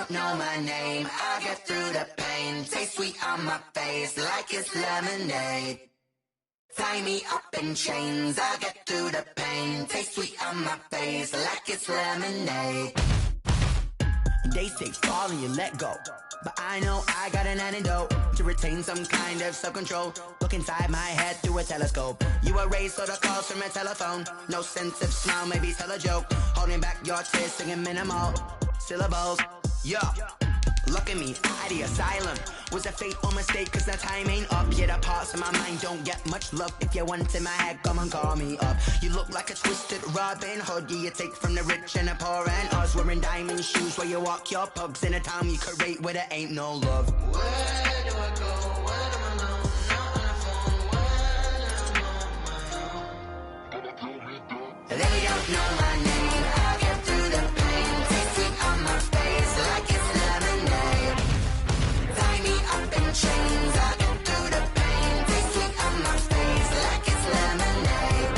don't know my name, I'll get through the pain. Taste sweet on my face like it's lemonade. Tie me up in chains, I'll get through the pain. Taste sweet on my face like it's lemonade. They say fall and you let go, but I know I got an antidote to retain some kind of self-control. Look inside my head through a telescope. You erase all the calls from a telephone. No sense of smile, maybe tell a joke. Holding back your tears, singing minimal syllables. Yo, look at me, out the asylum. Was a fateful mistake, cause the time ain't up. Yet the parts of my mind don't get much love. If you want in my head, come and call me up. You look like a twisted Robin Hood. Yeah, you take from the rich and the poor and us. Wearing diamond shoes where you walk your pugs. In a town you create where there ain't no love. Where do I go? Where do I know? Not on the phone. When I'm on my own. They don't know my name. I'll get through the pain. Taste sweet on my face like it's lemonade. Tie me up in chains. I'll get through the pain. Taste sweet on my face like it's lemonade.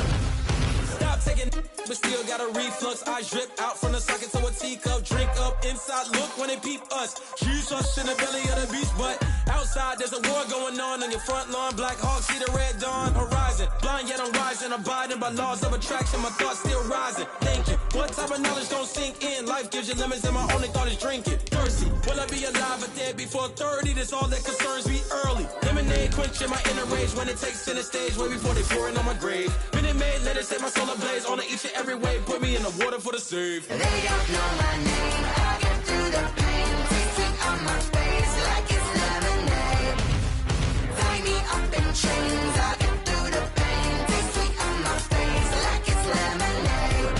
Stop taking, but still got a reflux. Eyes drip out from the socket to a teacup. Drink up inside, look when they peep us. Choose us in the belly of the beast, but outside there's a war going on your front lawn. Black Hawk, see the red dawn horizon. Blind yet I'm rising, abiding by laws of attraction. My thoughts still rising, thinking, what type of knowledge don't sink in? Life gives you lemons and my only thought is drinking. Thirsty, will I be alive or dead before 30? That's all that concerns me early. Lemonade quenching my inner rage when it takes center stage, way before they pour it on my grave. Minute Maid, let it set my soul ablaze. On each and every way, put me in the water for the save. They don't know my name, I'll get through the pain. Taste sweet on my face like it's lemonade. Tie me up in chains, I'll get through the pain. Taste sweet on my face like it's lemonade.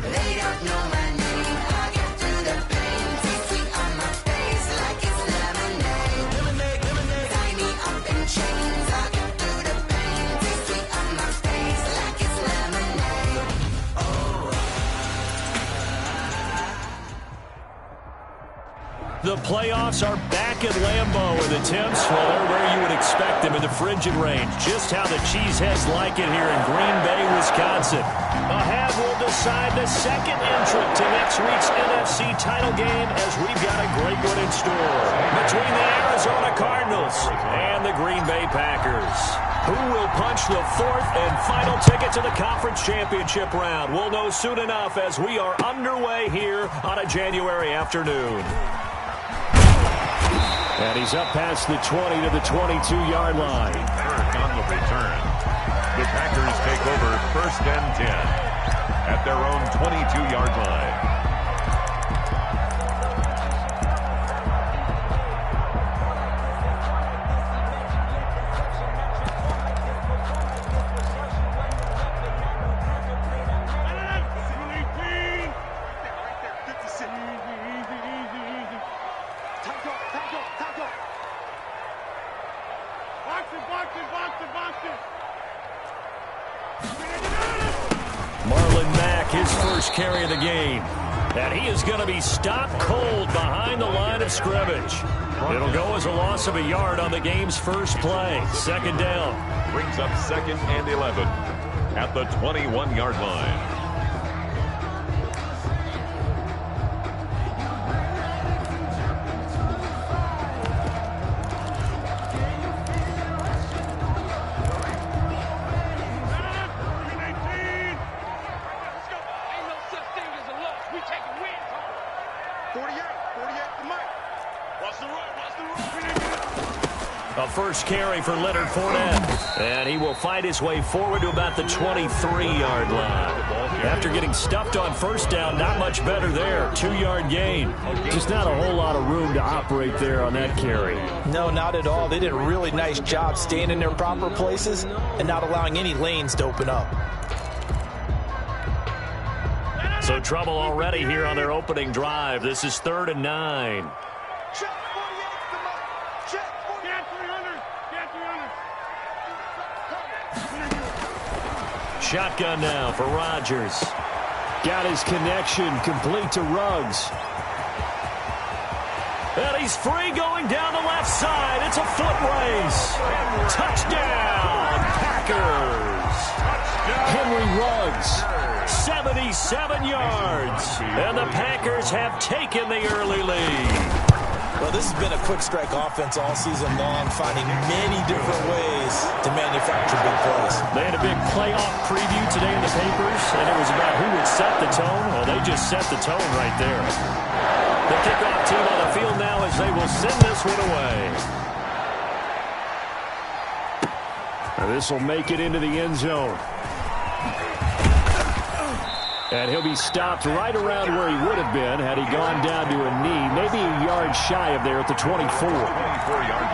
They don't know my name, I'll get through the pain. Taste sweet on my face like it's lemonade. Lemonade, lemonade. Tie me up in chains, I'll get through the pain. Taste sweet on my face like it's lemonade. The playoffs are back at Lambeau, and the temps, well, they're where you would expect them in the frigid range. Just how the Cheeseheads like it here in Green Bay, Wisconsin. A half will decide the second entrant to next week's NFC title game, as we've got a great one in store between the Arizona Cardinals and the Green Bay Packers. Who will punch the fourth and final ticket to the conference championship round? We'll know soon enough as we are underway here on a January afternoon. And he's up past the 20 to the 22-yard line. Third on the return. The Packers take over 1st and 10 at their own 22-yard line. Carry of the game, and he is going to be stopped cold behind the line of scrimmage. It'll go as a loss of a yard on the game's first play. Second down. Brings up 2nd and 11 at the 21-yard line. A first carry for Leonard Fournette, and he will fight his way forward to about the 23-yard line. After getting stuffed on first down, not much better there. 2-yard gain. Just not a whole lot of room to operate there on that carry. No, not at all. They did a really nice job staying in their proper places and not allowing any lanes to open up. So trouble already here on their opening drive. This is 3rd and 9. Shotgun now for Rodgers. Got his connection complete to Ruggs. And he's free going down the left side. It's a foot race. Touchdown, Packers. Henry Ruggs, 77 yards. And the Packers have taken the early lead. Well, this has been a quick strike offense all season long, finding many different ways to manufacture big plays. They had a big playoff preview today in the papers, and it was about who would set the tone. Well, they just set the tone right there. The kickoff team on the field now as they will send this one away. This will make it into the end zone. And he'll be stopped right around where he would have been had he gone down to a knee, maybe a yard shy of there at the 24. 24-yard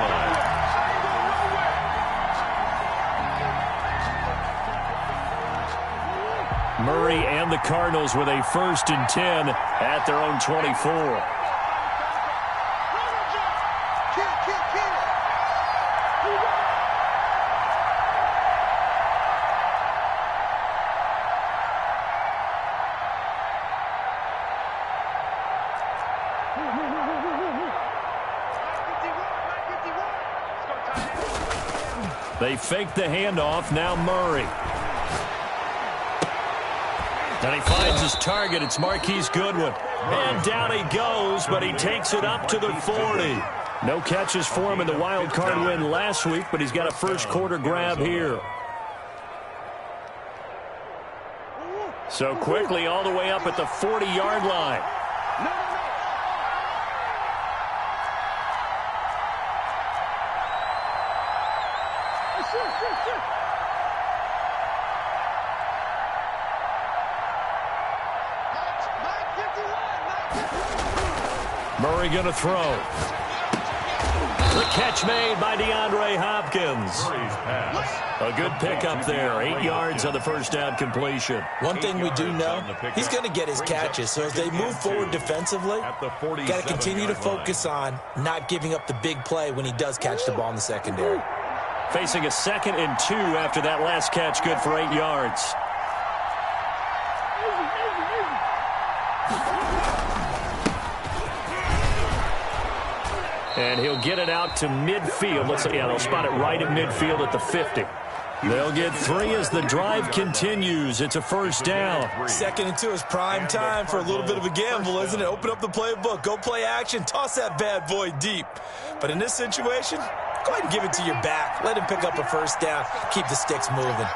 line. Murray and the Cardinals with a 1st and 10 at their own 24. They fake the handoff. Now Murray. And he finds his target. It's Marquise Goodwin. And down he goes, but he takes it up to the 40. No catches for him in the wild card win last week, but he's got a first quarter grab here. So quickly all the way up at the 40-yard line. Murray going to throw. The catch made by DeAndre Hopkins. A good pickup there. 8 yards on the first down completion. One thing we do know, he's going to get his catches. So as they move forward defensively, got to continue to focus on not giving up the big play when he does catch the ball in the secondary. Facing a 2nd and 2 after that last catch, good for 8 yards. And he'll get it out to midfield. Let's see, yeah, they'll spot it right at midfield at the 50. They'll get 3 as the drive continues. It's a first down. 2nd and 2 is prime time for a little bit of a gamble, isn't it? Open up the playbook, go play action, toss that bad boy deep. But in this situation, go ahead and give it to your back. Let him pick up a first down. Keep the sticks moving.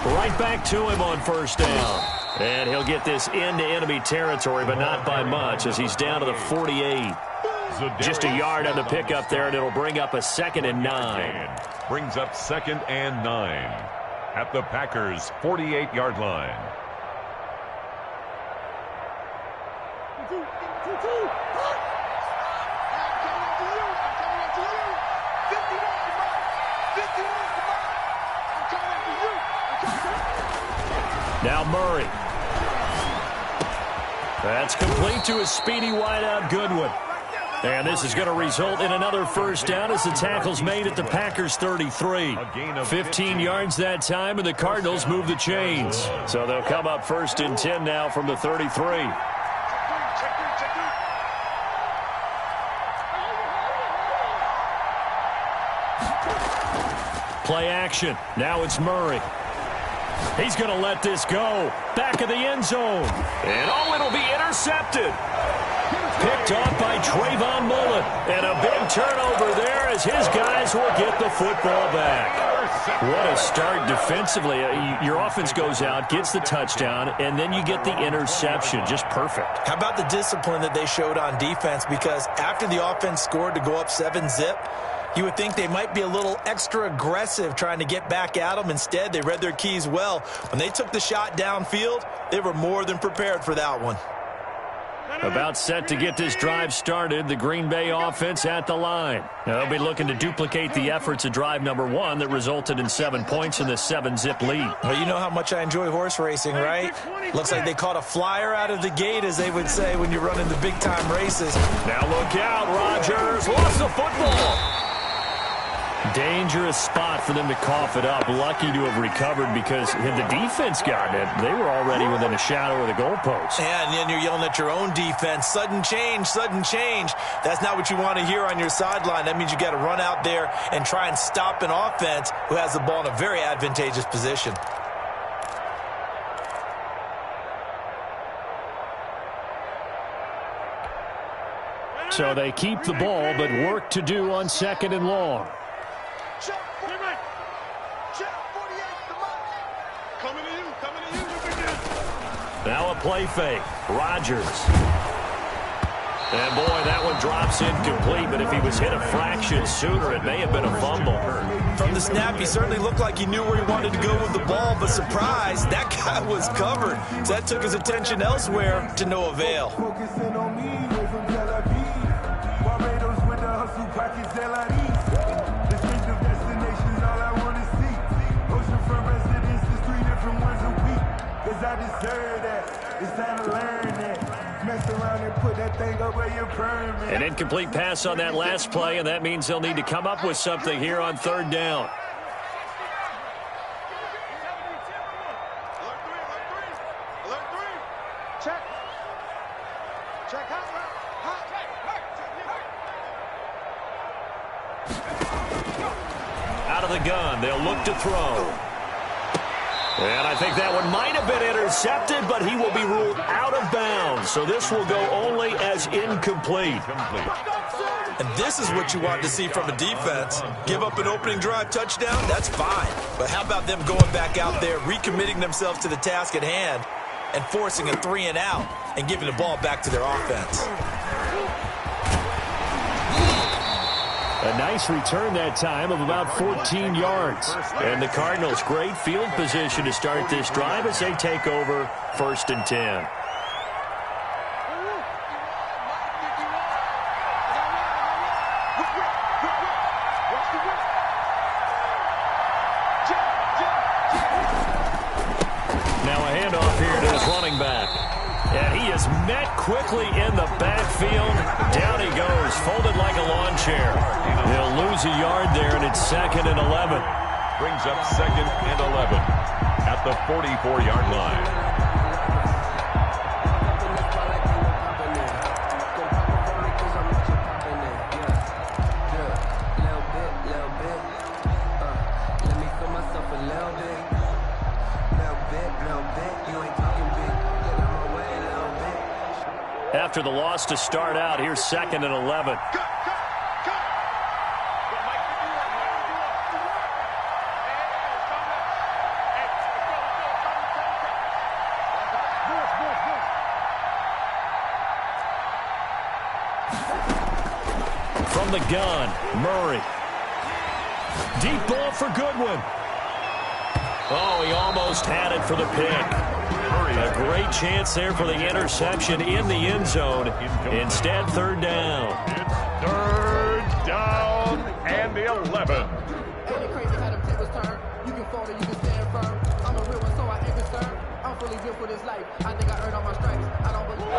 Right back to him on first down. And he'll get this into enemy territory, but not by much as he's down to the 48. Just a yard on the pickup there, and it'll bring up a 2nd and 9. Brings up 2nd and 9 at the Packers' 48-yard line. Now Murray. That's complete to a speedy wideout Goodwin. And this is going to result in another first down as the tackle's made at the Packers' 33. 15 yards that time, and the Cardinals move the chains. So they'll come up 1st and 10 now from the 33. Play action. Now it's Murray. He's going to let this go. Back of the end zone. And it'll be intercepted. Picked off by Trayvon Mullen. And a big turnover there as his guys will get the football back. What a start defensively. Your offense goes out, gets the touchdown, and then you get the interception. Just perfect. How about the discipline that they showed on defense? Because after the offense scored to go up 7-zip, you would think they might be a little extra aggressive trying to get back at them. Instead, they read their keys well. When they took the shot downfield, they were more than prepared for that one. About set to get this drive started, the Green Bay offense at the line. Now, they'll be looking to duplicate the efforts of drive number 1 that resulted in 7 points in the 7-zip lead. Well, you know how much I enjoy horse racing, right? Looks like they caught a flyer out of the gate, as they would say when you're running the big-time races. Now look out, Rodgers lost the football. Dangerous spot for them to cough it up. Lucky to have recovered because had the defense gotten it, they were already within a shadow of the goalpost. Yeah, and then you're yelling at your own defense. Sudden change, sudden change. That's not what you want to hear on your sideline. That means you got to run out there and try and stop an offense who has the ball in a very advantageous position. So they keep the ball, but work to do on 2nd and long. Now a play fake. Rodgers. And, boy, that one drops incomplete, but if he was hit a fraction sooner, it may have been a fumble. From the snap, he certainly looked like he knew where he wanted to go with the ball, but surprise, that guy was covered. So that took his attention elsewhere to no avail. An incomplete pass on that last play, and that means they'll need to come up with something here on 3rd down. Out of the gun, they'll look to throw. And I think that one might have been intercepted, but he will be ruled out of bounds. So this will go only as incomplete. And this is what you want to see from a defense. Give up an opening drive touchdown, that's fine. But how about them going back out there, recommitting themselves to the task at hand, and forcing a 3-and-out and giving the ball back to their offense? A nice return that time of about 14 yards. And the Cardinals, great field position to start this drive as they take over 1st and 10. Now a handoff here to his running back. And he is met quickly in the backfield. Down he goes, folded like a lawn chair. They'll lose a yard there, and it's 2nd and 11. Brings up 2nd and 11 at the 44-yard line. After the loss to start out, here's 2nd and 11. From the gun, Murray. Deep ball for Goodwin. Oh, he almost had it for the pick. A great chance there for the interception in the end zone. Instead, 3rd down. It's 3rd down and 11. Crazy how them tables turn. You can fall or you can stand firm. I'm a real one, so I ain't concerned. I'm fully built for this life. I think I earned all my stripes. I don't believe.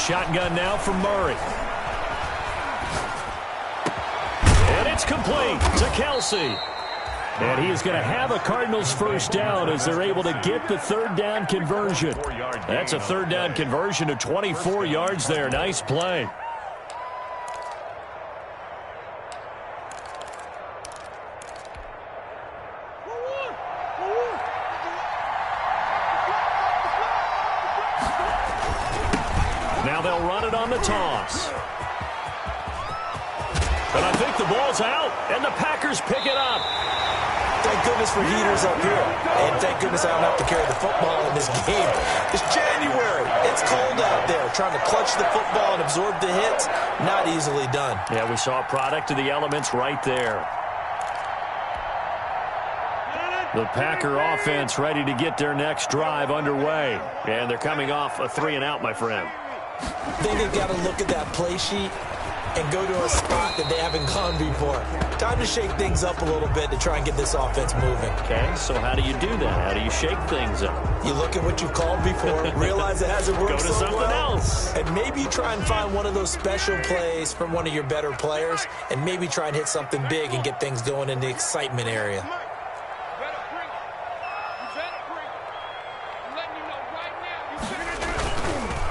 Shotgun now from Murray. And it's complete to Kelsey. And he is going to have a Cardinals 1st down as they're able to get the 3rd down conversion. That's a 3rd down conversion of 24 yards there. Nice play. Now they'll run it on the toss. But I think the ball's out, and the Packers pick it up. Thank goodness for heaters up here. And thank goodness I don't have to carry the football in this game. It's January. It's cold out there. Trying to clutch the football and absorb the hits, not easily done. Yeah, we saw a product of the elements right there. The Packer offense ready to get their next drive underway. And they're coming off a 3-and-out, my friend. I think they've got to look at that play sheet and go to a spot that they haven't gone before. Time to shake things up a little bit to try and get this offense moving. Okay, so how do you do that? How do you shake things up? You look at what you've called before, realize it hasn't worked Go to so something well, else. and maybe try and find one of those special plays from one of your better players, and maybe try and hit something big and get things going in the excitement area.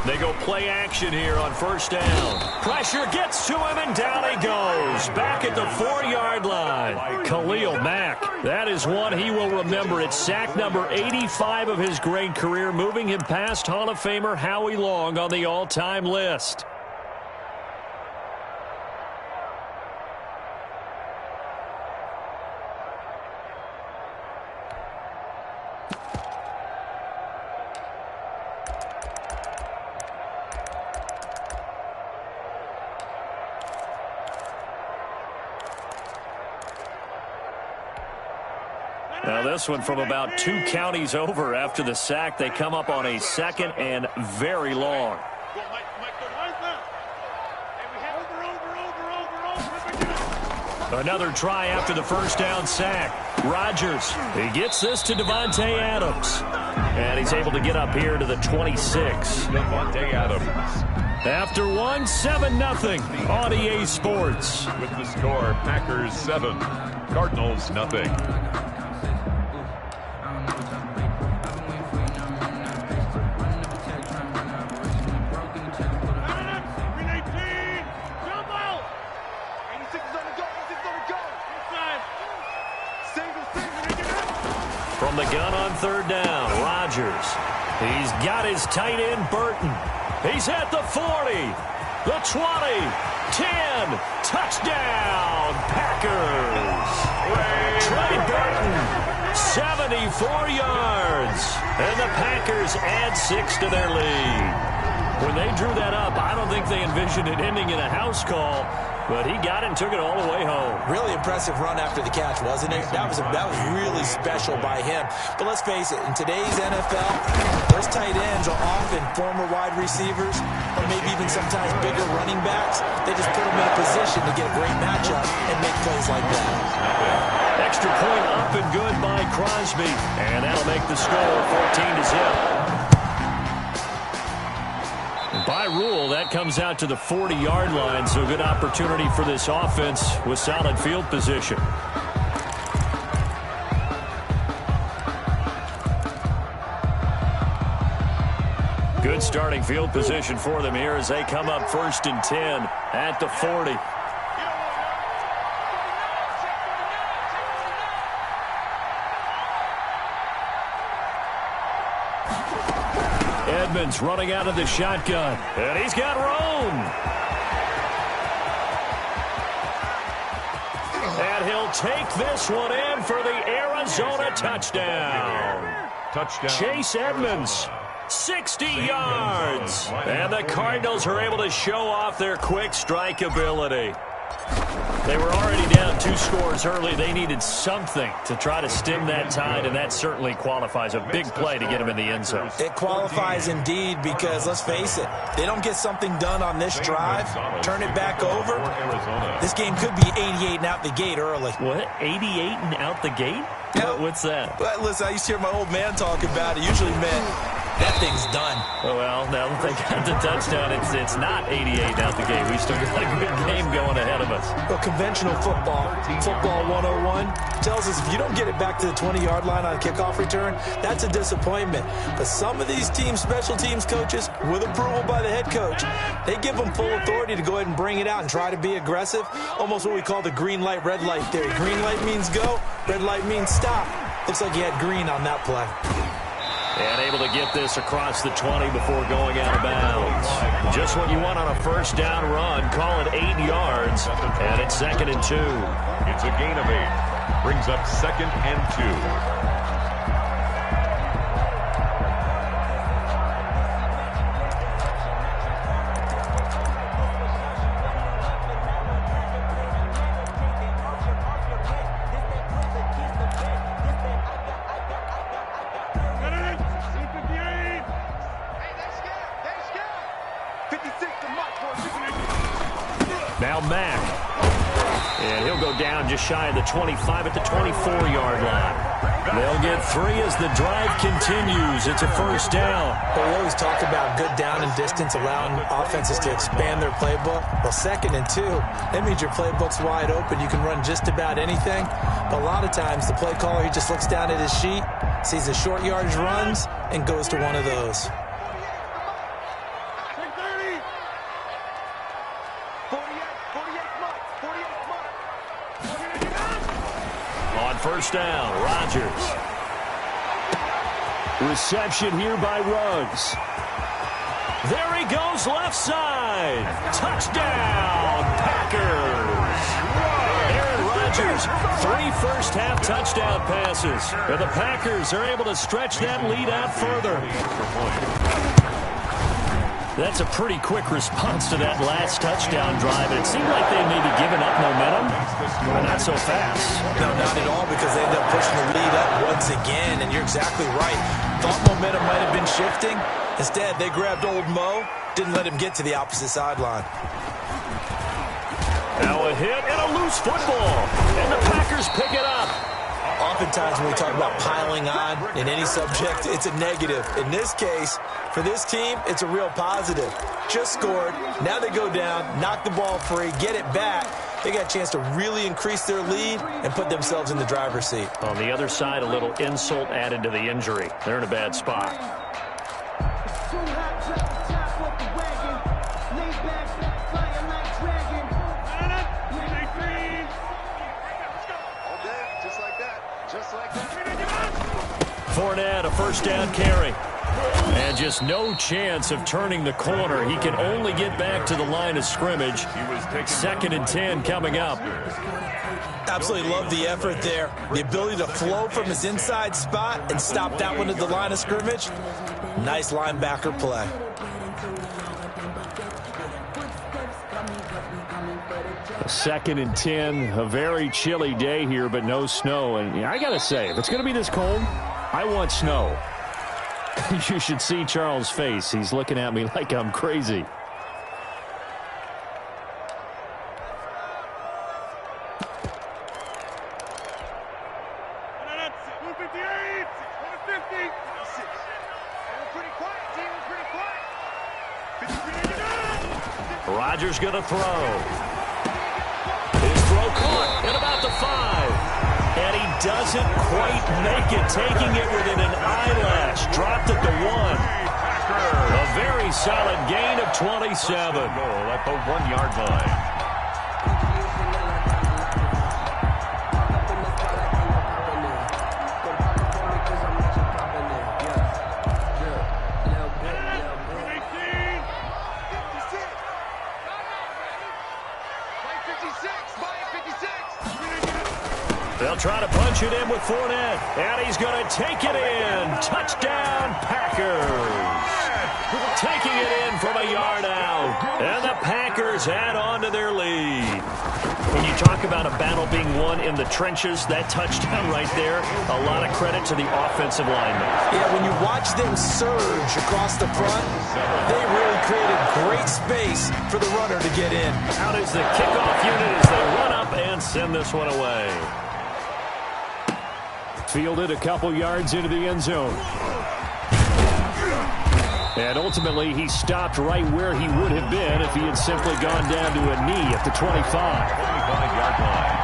They go play action here on first down. Pressure gets to him, and down he goes. Back at the 4-yard line. Khalil Mack. That is one he will remember. It's sack number 85 of his great career, moving him past Hall of Famer Howie Long on the all-time list. Now this one from about 2 counties over after the sack. They come up on a 2nd and very long. Another try after the first down sack. Rodgers, he gets this to Devontae Adams. And he's able to get up here to the 26. Devontae Adams. After one, 7-0 on EA Sports. With the score, Packers 7, Cardinals nothing. From the gun on third down, Rodgers. He's got his tight end, Burton. He's at the 40, the 20, 10, touchdown, Packers. Trey Burton, 74 yards, and the Packers add 6 to their lead. When they drew that up, I don't think they envisioned it ending in a house call, but he got it and took it all the way home. Really impressive run after the catch, wasn't it? That was really special by him. But let's face it, in today's NFL, those tight ends are often former wide receivers or maybe even sometimes bigger running backs. They just put them in a position to get a great matchup and make plays like that. Extra point up and good by Crosby, and that'll make the score 14-0. By rule, that comes out to the 40-yard line, so good opportunity for this offense with solid field position. Good starting field position for them here as they come up 1st and 10 at the 40. Edmonds running out of the shotgun, and he's got Roan. And he'll take this one in for the Arizona touchdown. Chase Edmonds, 60 yards. And the Cardinals are able to show off their quick strike ability. They were already down 2 scores early. They needed something to try to stem that tide, and that certainly qualifies. A big play to get him in the end zone. It qualifies indeed because, let's face it, they don't get something done on this drive, turn it back over, this game could be 88 and out the gate early. What? 88 and out the gate? Yeah. What's that? But listen, I used to hear my old man talk about it. Usually meant that thing's done. Oh, well, now that they got the touchdown, it's not 88 out the gate. We still got a good game going ahead of us. Well, conventional football 101, tells us if you don't get it back to the 20-yard line on a kickoff return, that's a disappointment. But some of these teams, special teams coaches, with approval by the head coach, they give them full authority to go ahead and bring it out and try to be aggressive. Almost what we call the green light, red light theory. Green light means go, red light means stop. Looks like he had green on that play. And able to get this across the 20 before going out of bounds. Just what you want on a first down run. Call it 8 yards, and it's 2nd and 2. It's a gain of 8. Brings up 2nd and 2. Now Mack. And he'll go down just shy of the 25 at the 24-yard line. They'll get 3 as the drive continues. It's a first down. Well, we always talk about good down and distance, allowing offenses to expand their playbook. Well, 2nd and 2, that means your playbook's wide open. You can run just about anything. But a lot of times, the play caller, he just looks down at his sheet, sees the short yardage runs, and goes to one of those. First down, Rodgers. Reception here by Ruggs. There he goes, left side. Touchdown, Packers. Aaron Rodgers, 3 first-half touchdown passes. And the Packers are able to stretch that lead out further. That's a pretty quick response to that last touchdown drive. And it seemed like they may be giving up momentum, but not so fast. No, not at all, because they end up pushing the lead up once again. And you're exactly right. Thought momentum might have been shifting. Instead, they grabbed old Mo, didn't let him get to the opposite sideline. Now a hit and a loose football. And the Packers pick it up. Oftentimes when we talk about piling on in any subject, it's a negative. In this case, for this team, it's a real positive. Just scored. Now they go down, knock the ball free, get it back. They got a chance to really increase their lead and put themselves in the driver's seat. On the other side, a little insult added to the injury. They're in a bad spot. Fournette, a first down carry. And just no chance of turning the corner. He can only get back to the line of scrimmage. 2nd and 10 coming up. Absolutely love the effort there. The ability to flow from his inside spot and stop that one at the line of scrimmage. Nice linebacker play. Second and 10, a very chilly day here, but no snow. And I got to say, if it's going to be this cold, I want snow. You should see Charles' face. He's looking at me like I'm crazy. Rodgers going to throw. His throw caught at about the 5. And he doesn't quite make it, taking it within an eyelash. Dropped at the 1. A very solid gain of 27. Goal at the 1-yard line. They'll try to punch it in with Fournette, and he's going to take it in. Touchdown, Packers. Taking it in from a yard out, and the Packers add on to their lead. When you talk about a battle being won in the trenches, that touchdown right there, a lot of credit to the offensive linemen. Yeah, when you watch them surge across the front, they really created great space for the runner to get in. Out is the kickoff unit as they run up and send this one away. Fielded a couple yards into the end zone. And ultimately, he stopped right where he would have been if he had simply gone down to a knee at the 25. 25-yard line.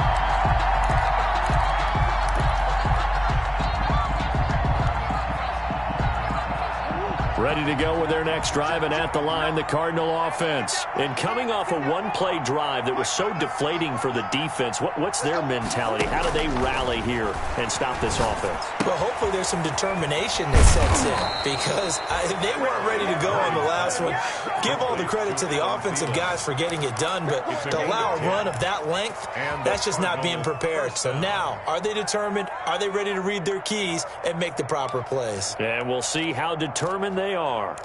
Ready to go with their next drive, and at the line, the Cardinal offense. And coming off a one-play drive that was so deflating for the defense, what's their mentality? How do they rally here and stop this offense? Well, hopefully there's some determination that sets in, because they weren't ready to go on the last one. Give all the credit to the offensive guys for getting it done, but to allow a run of that length, that's just not being prepared. So now, are they determined? Are they ready to read their keys and make the proper plays? And we'll see how determined they are.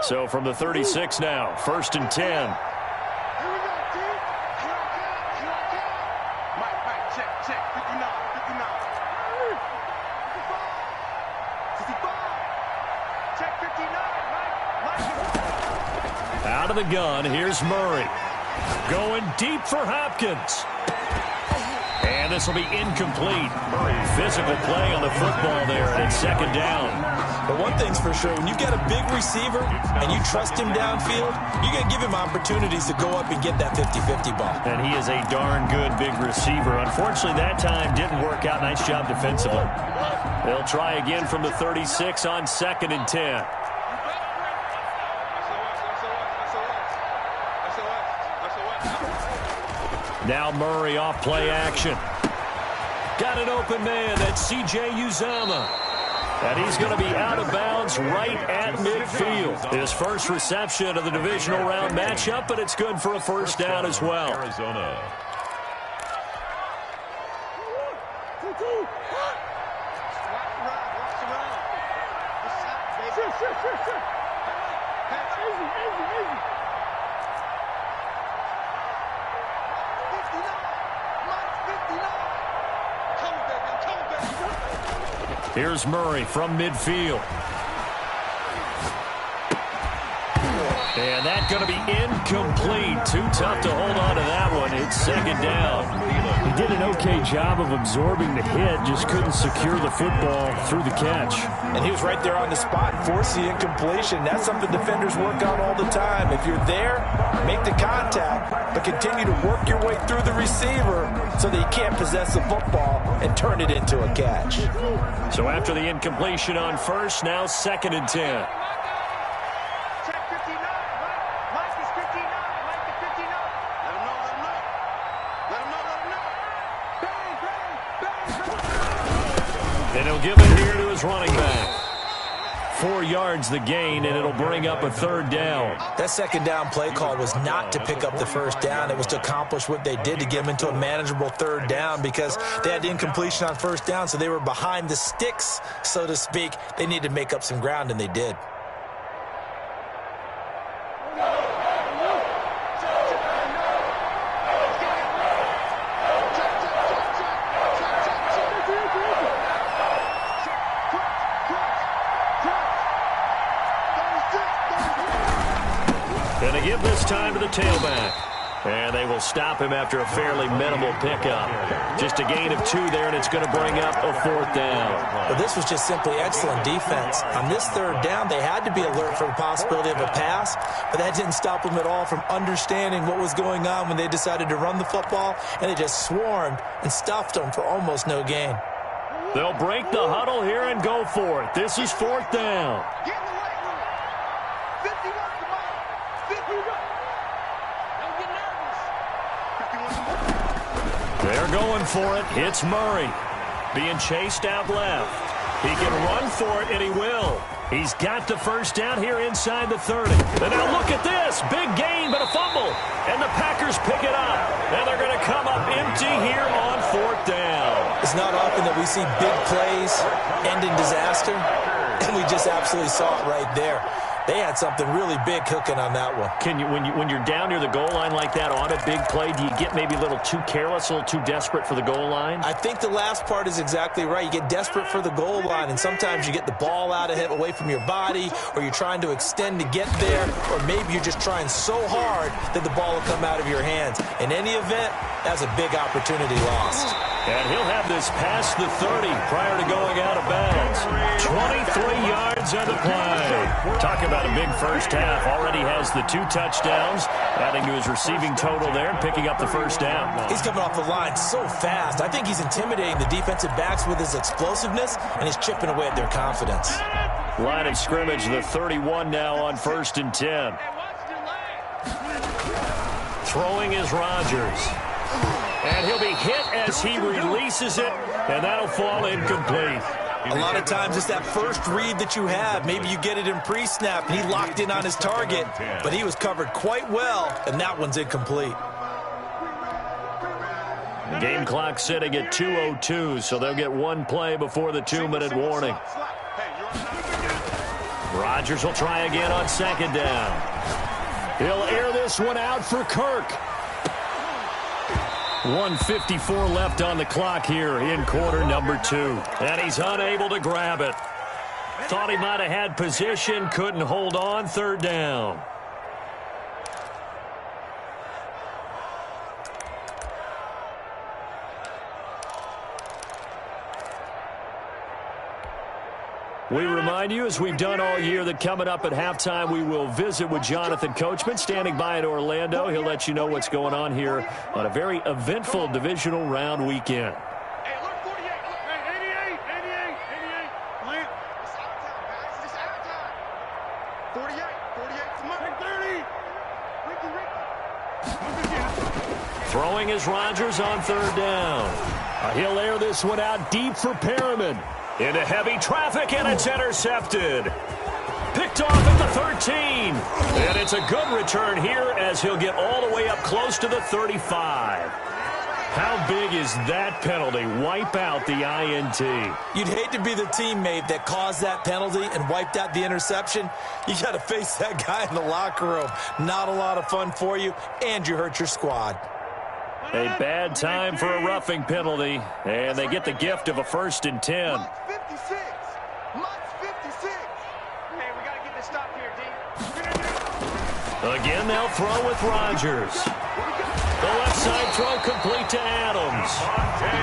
So from the 36 now, 1st and 10. Out of the gun, here's Murray. Going deep for Hopkins. And this will be incomplete. Physical play on the football there, and it's second down. But one thing's for sure, when you get a big receiver and you trust him downfield, you're going to give him opportunities to go up and get that 50-50 ball. And he is a darn good big receiver. Unfortunately, that time didn't work out. Nice job defensively. They'll try again from the 36 on 2nd and 10. Now Murray off play action. Got an open man. That's C.J. Uzomah. And he's going to be out of bounds right at midfield. His first reception of the divisional round matchup, but it's good for a first down as well. Arizona. Here's Murray from midfield. And that's going to be incomplete. Too tough to hold on to that one. It's second down. He did an okay job of absorbing the hit, just couldn't secure the football through the catch. And he was right there on the spot and forced the incompletion. That's something defenders work on all the time. If you're there, make the contact, but continue to work your way through the receiver so that he can't possess the football and turn it into a catch. So after the incompletion on first, now 2nd and 10. And he'll give it here to his running back. 4 yards the gain, and it'll bring up a third down. That second down play call was not to pick up the first down. It was to accomplish what they did to get them into a manageable third down because they had the incompletion on first down, so they were behind the sticks, so to speak. They needed to make up some ground, and they did. Going to give this time to the tailback. And they will stop him after a fairly minimal pickup. Just a gain of 2 there, and it's going to bring up a 4th down. But this was just simply excellent defense. On this third down, they had to be alert for the possibility of a pass, but that didn't stop them at all from understanding what was going on when they decided to run the football, and they just swarmed and stuffed them for almost no gain. They'll break the huddle here and go for it. This is 4th down. They're going for it. It's Murray being chased out left. He can run for it, and he will. He's got the first down here inside the 30. And now look at this. Big gain, but a fumble. And the Packers pick it up. And they're going to come up empty here on 4th down. It's not often that we see big plays end in disaster, and we just absolutely saw it right there. They had something really big cooking on that one. Can you, when you're down near the goal line like that on a big play, do you get maybe a little too careless, a little too desperate for the goal line? I think the last part is exactly right. You get desperate for the goal line, and sometimes you get the ball out of it, away from your body, or you're trying to extend to get there, or maybe you're just trying so hard that the ball will come out of your hands. In any event, that's a big opportunity lost. And he'll have this past the 30 prior to going out of bounds. 23 yards on the play. Talk about a big first half. Already has the 2 touchdowns, adding to his receiving total there and picking up the first down. He's coming off the line so fast. I think he's intimidating the defensive backs with his explosiveness, and he's chipping away at their confidence. Line of scrimmage, the 31 now on 1st and 10. Throwing is Rodgers. And he'll be hit as he releases it, and that'll fall incomplete. A lot of times it's that first read that you have. Maybe you get it in pre-snap, and he locked in on his target, but he was covered quite well, and that one's incomplete. The game clock sitting at 2:02, so they'll get 1 play before the 2-minute warning. Rodgers will try again on 2nd down. He'll air this one out for Kirk. 1:54 left on the clock here in quarter number 2. And he's unable to grab it. Thought he might have had position, couldn't hold on, 3rd down. We remind you, as we've done all year, that coming up at halftime, we will visit with Jonathan Coachman, standing by in Orlando. He'll let you know what's going on here on a very eventful divisional round weekend. Hey, look, 48. Hey, 88. Plant. It's out time, guys. It's out time. 48. Come on. Ricky. Throwing is Rodgers on third down. He'll air this one out deep for Perriman. Into heavy traffic, and it's intercepted. Picked off at the 13. And it's a good return here as he'll get all the way up close to the 35. How big is that penalty? Wipe out the INT. You'd hate to be the teammate that caused that penalty and wiped out the interception. You got to face that guy in the locker room. Not a lot of fun for you, and you hurt your squad. A bad time for a roughing penalty, and they get the gift of a 1st and 10. Much 56. Hey, we got to get this stop here, D. Again, they'll throw with Rodgers. The left side throw complete to Adams.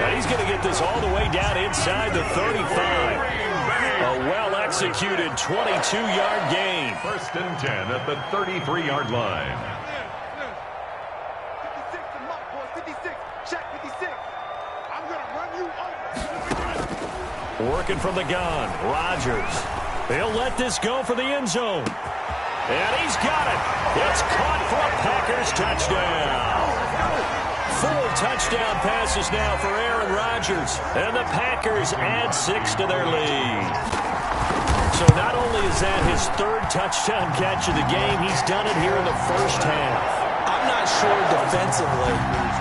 And he's going to get this all the way down inside the 35. A well-executed 22-yard gain. 1st and 10 at the 33-yard line. Working from the gun, Rodgers. He'll let this go for the end zone. And he's got it. It's caught for a Packers touchdown. 4 touchdown passes now for Aaron Rodgers. And the Packers add 6 to their lead. So not only is that his 3rd touchdown catch of the game, he's done it here in the first half. I'm not sure defensively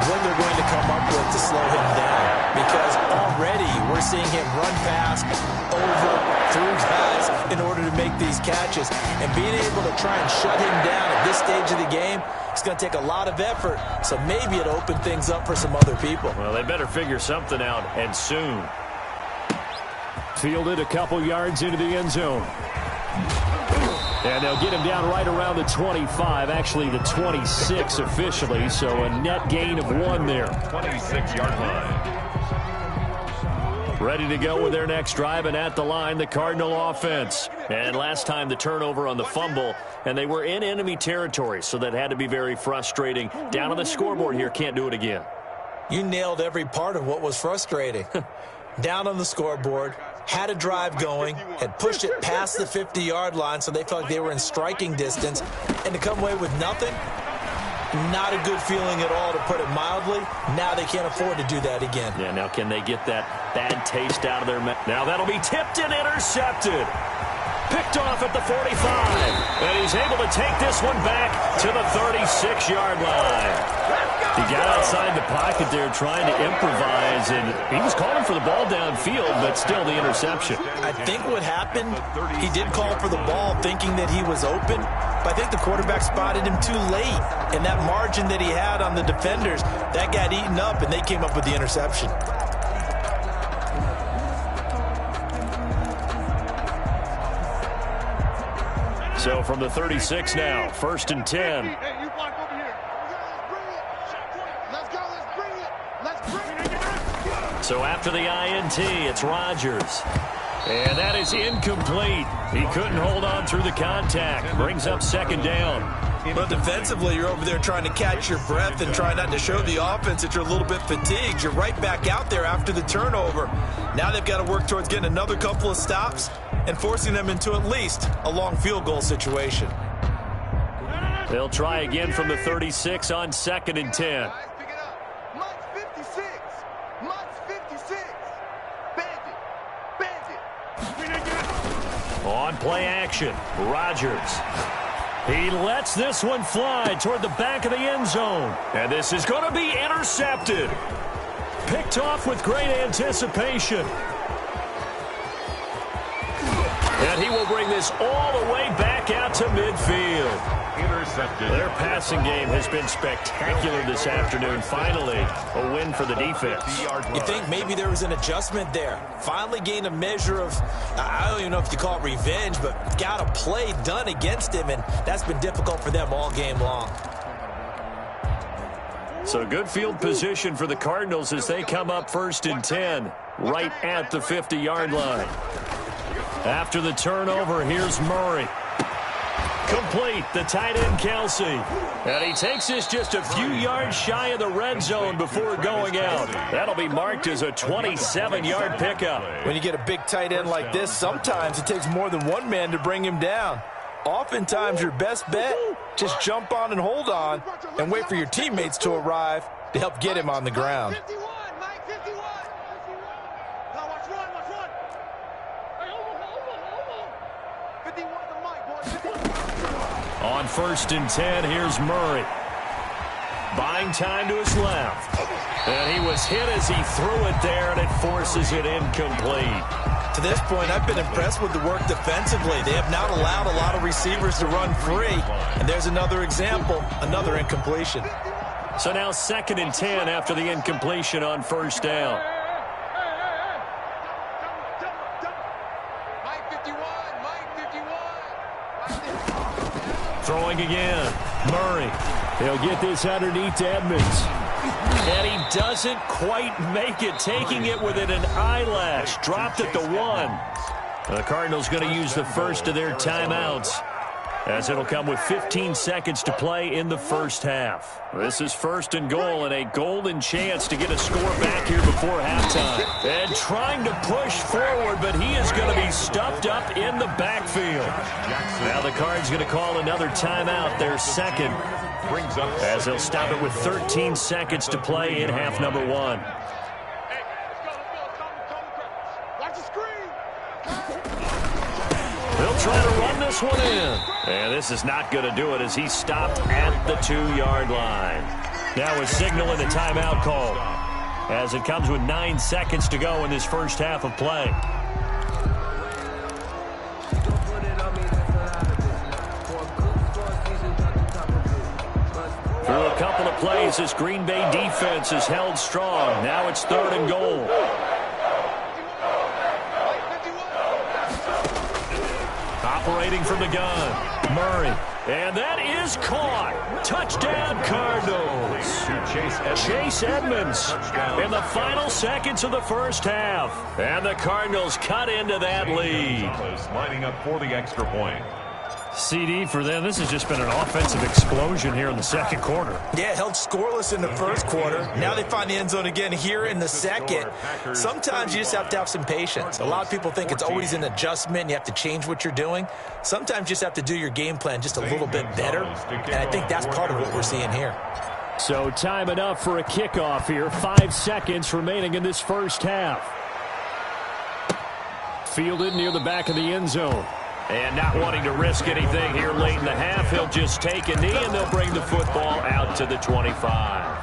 what they're going to come up with to slow him down, because already we're seeing him run past, over, through guys in order to make these catches. And being able to try and shut him down at this stage of the game, it's going to take a lot of effort. So maybe it'll open things up for some other people. Well, they better figure something out, and soon. Fielded a couple yards into the end zone. And they'll get him down right around the 25, actually the 26 officially, so a net gain of 1 there. 26-yard line. Ready to go with their next drive, and at the line, the Cardinal offense. And last time the turnover on the fumble, and they were in enemy territory, so that had to be very frustrating. Down on the scoreboard here, can't do it again. You nailed every part of what was frustrating. Down on the scoreboard, had a drive going, had pushed it past the 50-yard line so they felt like they were in striking distance, and to come away with nothing, not a good feeling at all, to put it mildly. Now they can't afford to do that again. Yeah, now can they get that bad taste out of their mouth? Now that'll be tipped and intercepted. Picked off at the 45, and he's able to take this one back to the 36-yard line. He got outside the pocket there trying to improvise, and he was calling for the ball downfield, but still the interception. I think what happened, he did call for the ball thinking that he was open, but I think the quarterback spotted him too late, and that margin that he had on the defenders, that got eaten up, and they came up with the interception. So from the 36 now, 1st and 10. Hey, you block over here. Let's go. Let's bring it. So after the INT, it's Rodgers. And that is incomplete. He couldn't hold on through the contact. Brings up 2nd down. But defensively, you're over there trying to catch your breath and try not to show the offense that you're a little bit fatigued. You're right back out there after the turnover. Now they've got to work towards getting another couple of stops and forcing them into at least a long field goal situation. They'll try again from the 36 on 2nd and 10. Guys, pick it up. Much 56. Bandit. On play action, Rodgers. He lets this one fly toward the back of the end zone. And this is going to be intercepted. Picked off with great anticipation. And he will bring this all the way back out to midfield. Intercepted. Their passing game has been spectacular this afternoon. Finally, a win for the defense. You think maybe there was an adjustment there. Finally gained a measure of, I don't even know if you call it revenge, but got a play done against him, and that's been difficult for them all game long. So good field position for the Cardinals as they come up 1st and 10, right at the 50-yard line. After the turnover, here's Murray. Complete, the tight end Kelsey. And he takes this just a few yards shy of the red zone before going out. That'll be marked as a 27-yard pickup. When you get a big tight end like this, sometimes it takes more than one man to bring him down. Oftentimes, your best bet, just jump on and hold on and wait for your teammates to arrive to help get him on the ground. 51, Mike, 51. Now watch run. 51 to Mike, boys. On 1st and 10, here's Murray. Buying time to his left. And he was hit as he threw it there, and it forces it incomplete. To this point, I've been impressed with the work defensively. They have not allowed a lot of receivers to run free. And there's another example, another incompletion. So now 2nd and 10 after the incompletion on 1st down. Throwing again. Murray. He'll get this underneath to Edmonds. And he doesn't quite make it, taking it within an eyelash. Dropped at the 1. The Cardinals going to use the first of their timeouts, as it'll come with 15 seconds to play in the first half. This is 1st and goal, and a golden chance to get a score back here before halftime. And trying to push forward, but he is going to be stuffed up in the backfield. Now the Cards going to call another timeout, their second, as they'll stop it with 13 seconds to play in half number 1. They'll try to run this one in. And this is not going to do it as he stopped at the 2-yard line. Now a signal and a timeout call, as it comes with 9 seconds to go in this first half of play. Through a couple of plays, this Green Bay defense is held strong. Now it's 3rd and goal. Operating from the gun, Murray. And that is caught. Touchdown, Cardinals. Chase Edmonds in the final seconds of the first half. And the Cardinals cut into that lead. Lining up for the extra point. CD for them, this has just been an offensive explosion here in the second quarter. Yeah, held scoreless in the first quarter. Now they find the end zone again here in the second. Sometimes you just have to have some patience. A lot of people think it's always an adjustment. You have to change what you're doing. Sometimes you just have to do your game plan just a little bit better. And I think that's part of what we're seeing here. So time enough for a kickoff here. 5 seconds remaining in this first half. Fielded near the back of the end zone. And not wanting to risk anything here late in the half, he'll just take a knee, and they'll bring the football out to the 25.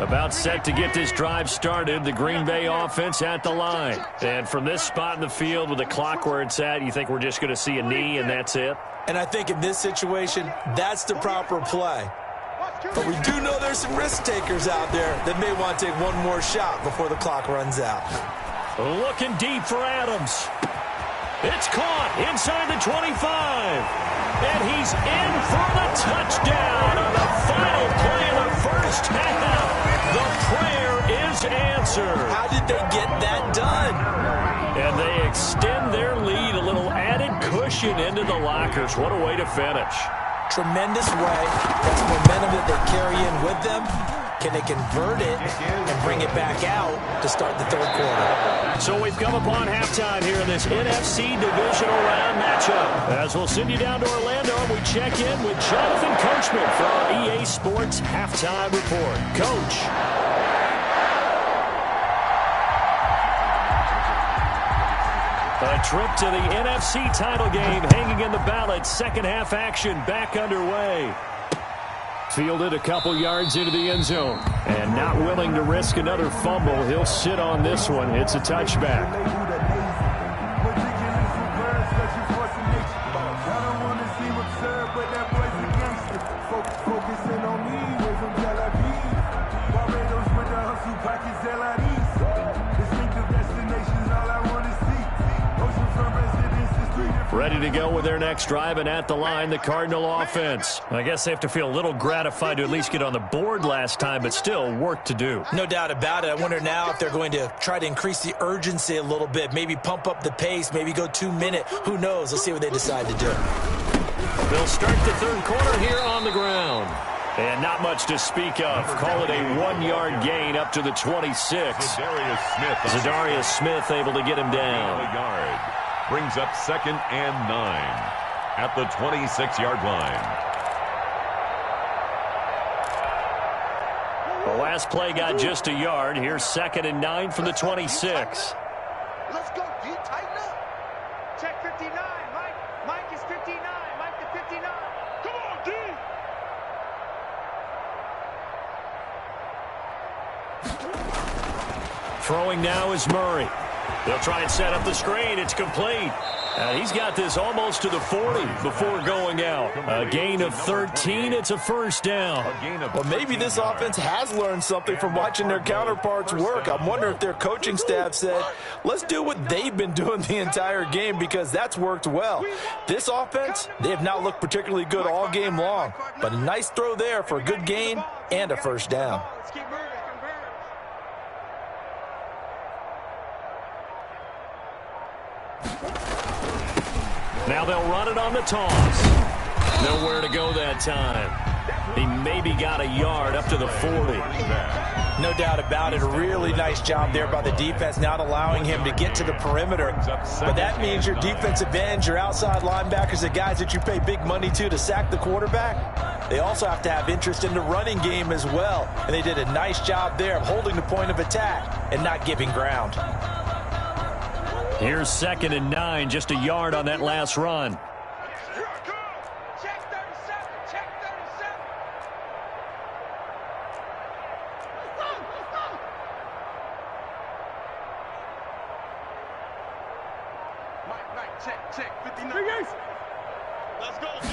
About set to get this drive started, the Green Bay offense at the line. And from this spot in the field with the clock where it's at, you think we're just going to see a knee and that's it? And I think in this situation, that's the proper play. But we do know there's some risk takers out there that may want to take one more shot before the clock runs out. Looking deep for Adams. It's caught inside the 25. And he's in for the touchdown on the final play of the first half. The prayer is answered. How did they get that done? And they extend their lead, a little added cushion into the lockers. What a way to finish. Tremendous way. That's momentum that they carry in with them. Can they convert it and bring it back out to start the third quarter? So we've come upon halftime here in this NFC Divisional Round matchup. As we'll send you down to Orlando, and we check in with Jonathan Coachman for our EA Sports Halftime Report. Coach. A trip to the NFC title game hanging in the balance. Second half action back underway. Fielded a couple yards into the end zone. And not willing to risk another fumble. He'll sit on this one. It's a touchback. Ready to go with their next drive, and at the line, the Cardinal offense. I guess they have to feel a little gratified to at least get on the board last time, but still work to do. No doubt about it. I wonder now if they're going to try to increase the urgency a little bit, maybe pump up the pace, maybe go 2 minute. Who knows? Let's see what they decide to do. They'll start the third quarter here on the ground. And not much to speak of. Call it a 1-yard gain up to the 26. Zadarius Smith able to get him down. Brings up 2nd and 9 at the 26-yard line. The last play got just a yard. Here's 2nd and 9 from the 26. Let's go, D. Tighten up. Check 59. Mike is 59. Mike to 59. Come on, D. Throwing now is Murray. They'll try and set up the screen. It's complete. He's got this almost to the 40 before going out. A gain of 13. It's a first down. Well, maybe this offense has learned something from watching their counterparts work. I wonder if their coaching staff said, let's do what they've been doing the entire game, because that's worked well. This offense, they have not looked particularly good all game long, but a nice throw there for a good gain and a first down. Now they'll run it on the toss. Nowhere to go that time. He maybe got a yard up to the 40. No doubt about it. A really nice job there by the defense, not allowing him to get to the perimeter. But that means your defensive ends, your outside linebackers, the guys that you pay big money to sack the quarterback, they also have to have interest in the running game as well. And they did a nice job there of holding the point of attack and not giving ground. Here's 2nd and 9, just a yard on that last run. Check 37. Check 37. Mike, check 59. Let's go, G.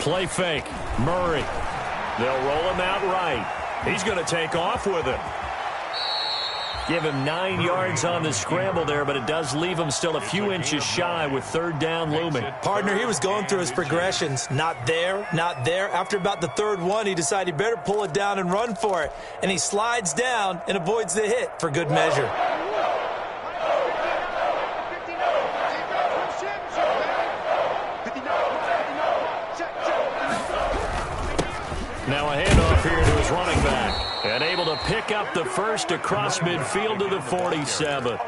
Play fake. Murray. They'll roll him out right. He's going to take off with it. Give him 9 yards on the scramble there, but it does leave him still a few inches shy with 3rd down looming. Partner, he was going through his progressions. Not there, not there. After about the 3rd one, he decided he better pull it down and run for it. And he slides down and avoids the hit for good measure. Now a handoff here to his running back. And able to pick up the first across midfield to the 47.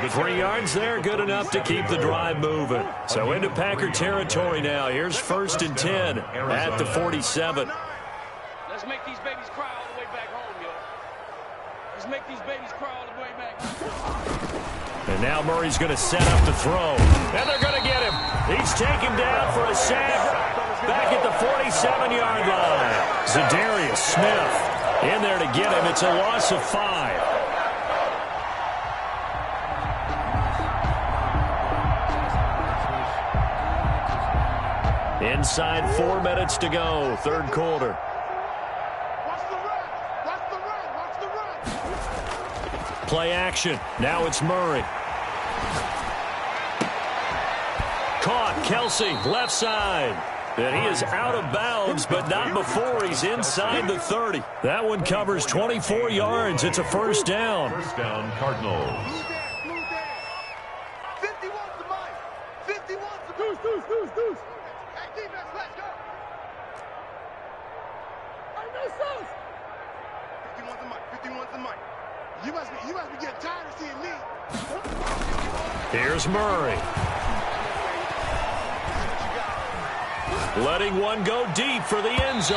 The 3 yards there, good enough to keep the drive moving. So into Packer territory now. Here's 1st and 10 at the 47. Let's make these babies cry all the way back home, yo. Let's make these babies cry all the way back home. And now Murray's going to set up to throw. And they're going to get him. He's taken down for a sack back at the 47-yard line. Zadarius Smith in there to get him. It's a loss of 5. Inside 4 minutes to go, 3rd quarter. Watch the run. Watch the run. Watch the run. Play action. Now it's Murray. Caught. Kelsey, left side. And he is out of bounds, but not before he's inside the 30. That one covers 24 yards. It's a first down. First down, Cardinals. Move there. 51's the mic. 51's the deuce. Hey, defense, let's go. Hey, no sauce. 51's the mic. 51's the mic. You must be getting tired of seeing me. Here's Murray. Letting one go deep for the end zone.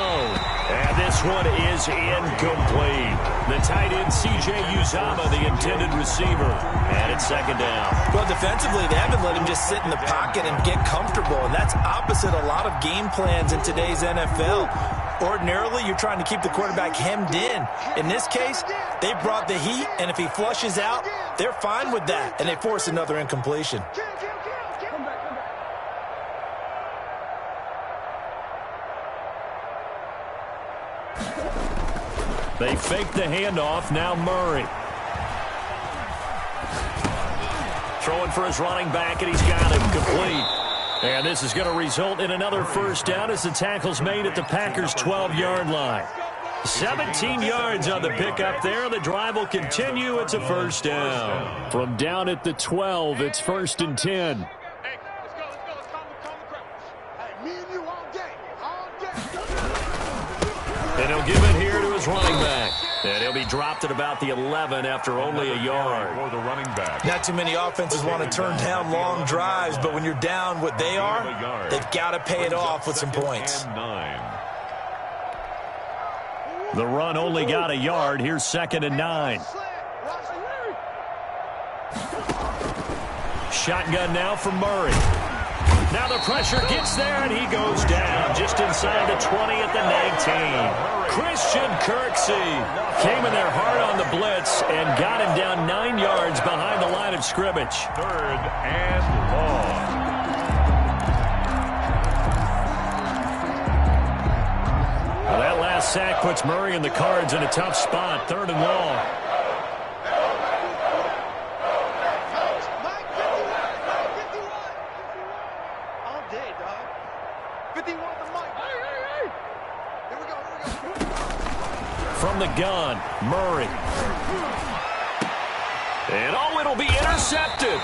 And this one is incomplete. The tight end, C.J. Uzama, the intended receiver. And it's 2nd down. Well, defensively, they haven't let him just sit in the pocket and get comfortable. And that's opposite a lot of game plans in today's NFL. Ordinarily, you're trying to keep the quarterback hemmed in. In this case, they brought the heat, and if he flushes out, they're fine with that. And they force another incompletion. They fake the handoff. Now Murray. throwing for his running back, and he's got him complete. And this is going to result in another first down as the tackle's made at the Packers' 12-yard line. 17 yards on the pickup there. The drive will continue. It's a first down. From down at the 12, it's 1st and 10. And he'll give it here to his running back. And he'll be dropped at about the 11 after only a yard. For the running back. Not too many offenses want to turn down long drives, but when you're down what they are, they've got to pay it off with some points. The run only got a yard. Here's 2nd and 9. Shotgun now for Murray. Now the pressure gets there, and he goes down just inside the 20 at the 19. Christian Kirksey came in there hard on the blitz and got him down 9 yards behind the line of scrimmage. 3rd and long. Well, that last sack puts Murray and the Cards in a tough spot. 3rd and long. From the gun, Murray. And it'll be intercepted.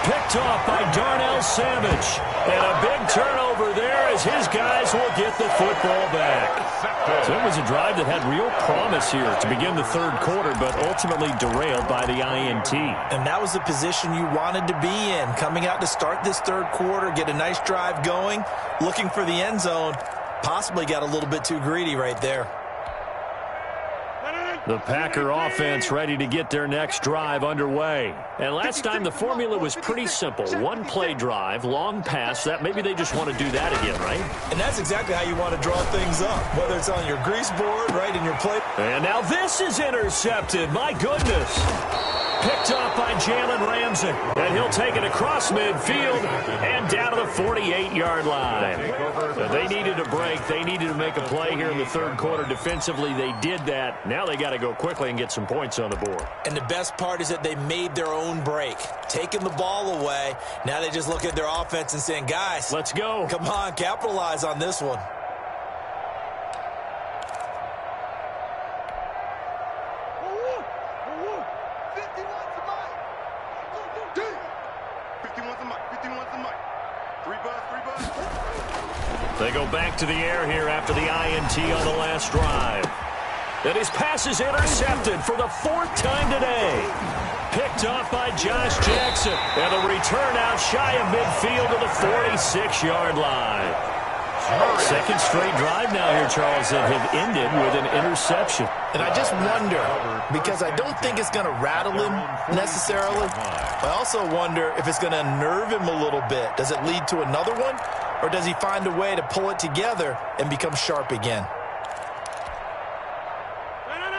Picked off by Darnell Savage. And a big turnover there as his guys will get the football back. So it was a drive that had real promise here to begin the 3rd quarter, but ultimately derailed by the INT. And that was the position you wanted to be in. Coming out to start this 3rd quarter, get a nice drive going, looking for the end zone. Possibly got a little bit too greedy right there. The Packer offense ready to get their next drive underway. And last time the formula was pretty simple. 1-play drive, long pass. That maybe they just want to do that again, right? And that's exactly how you want to draw things up, whether it's on your grease board, right, in your play. And now this is intercepted. My goodness. Picked off by Jalen Ramsey. And he'll take it across midfield and down to the 48-yard line. So they needed a break. They needed to make a play here in the 3rd quarter. Defensively, they did that. Now they got to go quickly and get some points on the board. And the best part is that they made their own break. Taking the ball away. Now they just look at their offense and saying, guys, let's go. Come on, capitalize on this one. They go back to the air here after the INT on the last drive. And his pass is intercepted for the 4th time today. Picked off by Josh Jackson. And the return out shy of midfield to the 46-yard line. 2nd straight drive now here, Charles, that have ended with an interception. And I just wonder, because I don't think it's going to rattle him necessarily. I also wonder if it's going to unnerve him a little bit. Does it lead to another one? Or does he find a way to pull it together and become sharp again?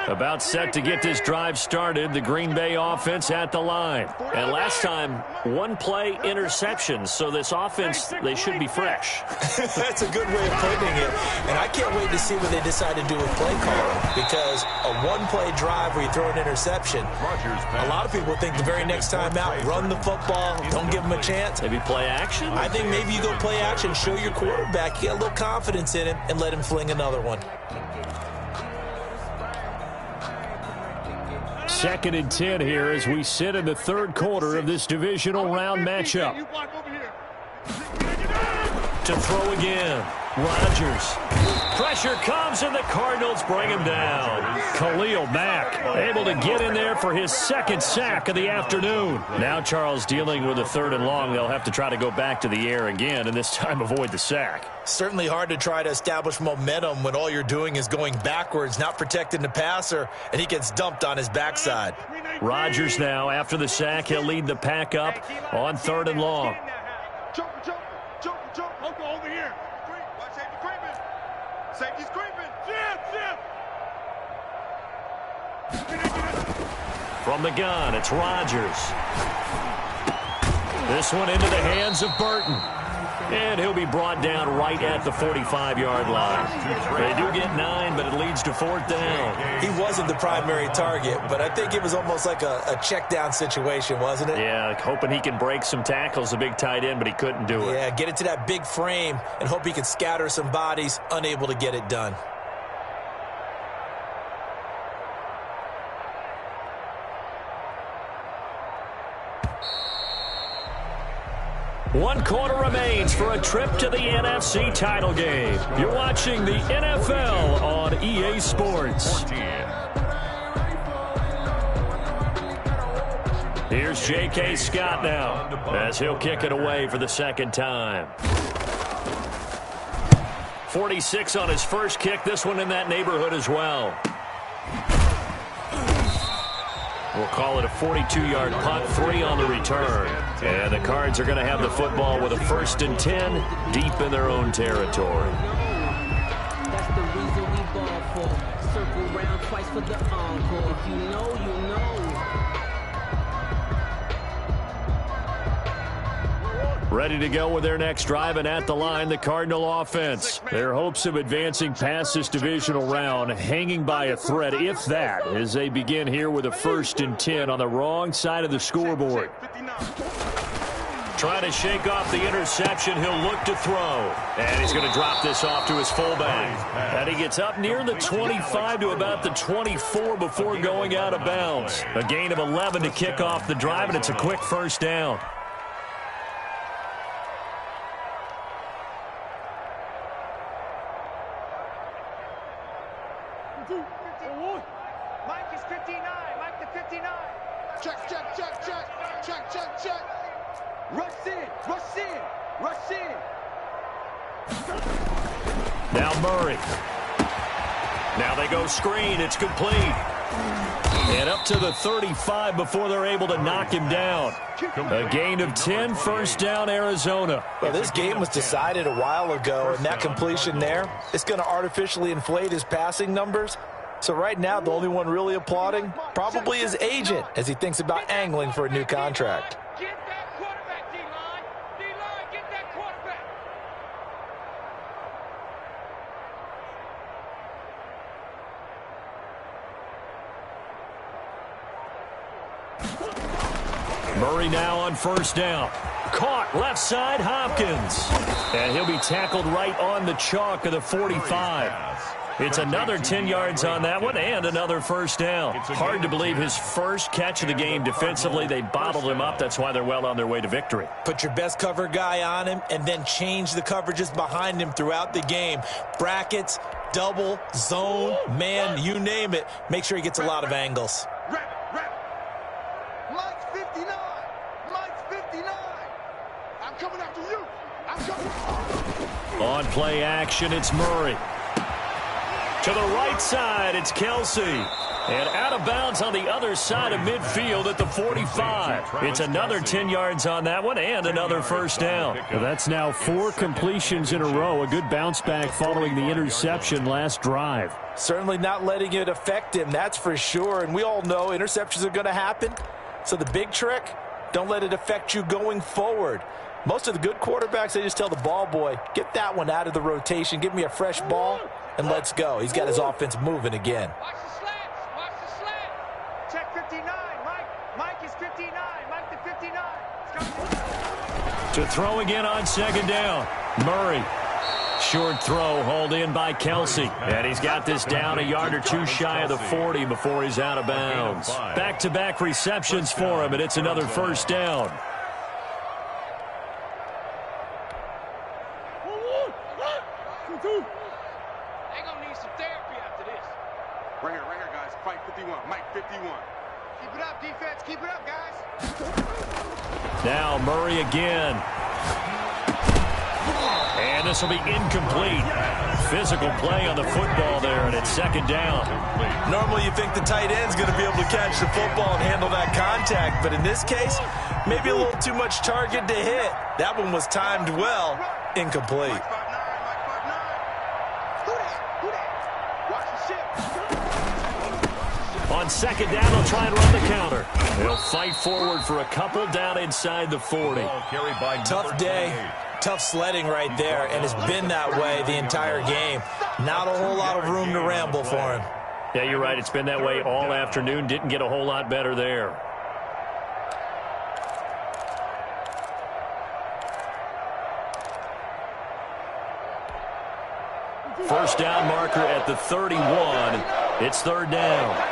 About set to get this drive started, the Green Bay offense at the line. And last time, 1-play interceptions, so this offense, they should be fresh. That's a good way of putting it. And I can't wait to see what they decide to do with play calling, because a 1-play drive where you throw an interception, a lot of people think the very next time out, run the football, don't give them a chance. Maybe play action? I think maybe you go play action, show your quarterback, get a little confidence in him, and let him fling another one. 2nd and 10 here as we sit in the 3rd quarter of this divisional round matchup. To throw again, Rodgers. Pressure comes, and the Cardinals bring him down. Khalil Mack able to get in there for his 2nd sack of the afternoon. Now Charles dealing with a 3rd and long. They'll have to try to go back to the air again, and this time avoid the sack. Certainly hard to try to establish momentum when all you're doing is going backwards, not protecting the passer, and he gets dumped on his backside. Rodgers now, after the sack, he'll lead the pack up on 3rd and long. Over here. Watch safety creeping. Safety's creeping. From the gun, it's Rodgers. This one into the hands of Burton. And he'll be brought down right at the 45-yard line. They do get 9, but it leads to 4th down. He wasn't the primary target, but I think it was almost like a check down situation, wasn't it? Yeah, hoping he can break some tackles, a big tight end, but he couldn't do it. Yeah, get into that big frame and hope he can scatter some bodies, unable to get it done. One quarter remains for a trip to the NFC title game. You're watching the NFL on EA Sports. Here's J.K. Scott now as he'll kick it away for the second time. 46 on his first kick. This one in that neighborhood as well. We'll call it a 42-yard punt, 3 on the return. And the Cards are going to have the football with a 1st and 10 deep in their own territory. That's the reason we ball for. Circle round twice for the encore. If you know, you know. Ready to go with their next drive, and at the line, the Cardinal offense. Their hopes of advancing past this divisional round hanging by a thread, if that, as they begin here with a 1st and 10 on the wrong side of the scoreboard. Trying to shake off the interception, he'll look to throw. And he's going to drop this off to his fullback. And he gets up near the 25 to about the 24 before going out of bounds. A gain of 11 to kick off the drive, and it's a quick 1st down. Mike is 59. Mike the 59. Check, check, check, check. Check, check, check. Rush in. Rush in. Rush in. Now Murray. Now they go screen. It's complete. And up to the 35 before they're able to knock him down. A gain of 10, 1st down, Arizona. Well, this game was decided a while ago, and that completion there, it's going to artificially inflate his passing numbers. So right now, the only one really applauding probably his agent as he thinks about angling for a new contract. Get that quarterback, D-line. D-line, get that quarterback. Murray now on 1st down. Caught left side, Hopkins. And he'll be tackled right on the chalk of the 45. It's another 10 yards on that one and another 1st down. Hard to believe his first catch of the game defensively. They bottled him up. That's why they're well on their way to victory. Put your best cover guy on him and then change the coverages behind him throughout the game. Brackets, double, zone, man, you name it. Make sure he gets a lot of angles. Mike's 59. Mike's 59. I'm coming after you. I'm coming. On play action, it's Murray. To the right side, it's Kelsey. And out of bounds on the other side of midfield at the 45. It's another 10 yards on that one and another 1st down. Well, that's now 4 completions in a row. A good bounce back following the interception last drive. Certainly not letting it affect him, that's for sure. And we all know interceptions are going to happen. So the big trick, don't let it affect you going forward. Most of the good quarterbacks, they just tell the ball boy, get that one out of the rotation, give me a fresh ball, and let's go. He's got his offense moving again. Watch the slants. Watch the slant. Check 59. Mike is 59. Mike the 59. To throw again on 2nd down. Murray. Short throw hauled in by Kelsey. And he's got this down a yard or 2 shy of the 40 before he's out of bounds. Back-to-back receptions for him, and it's another 1st down. They're going to need some therapy after this. Right here, guys. Fight 51. Mike 51. Keep it up, defense. Keep it up, guys. Now Murray again. And this will be incomplete. Physical play on the football there, and it's 2nd down. Normally you think the tight end's going to be able to catch the football and handle that contact, but in this case, maybe a little too much target to hit. That one was timed well, incomplete. On second down, they'll try and run the counter. They'll fight forward for a couple down inside the 40. Tough day. Tough sledding right there, and it's been that way the entire game. Not a whole lot of room to ramble for him. Yeah, you're right. It's been that way all afternoon. Didn't get a whole lot better there. First down marker at the 31. It's third down.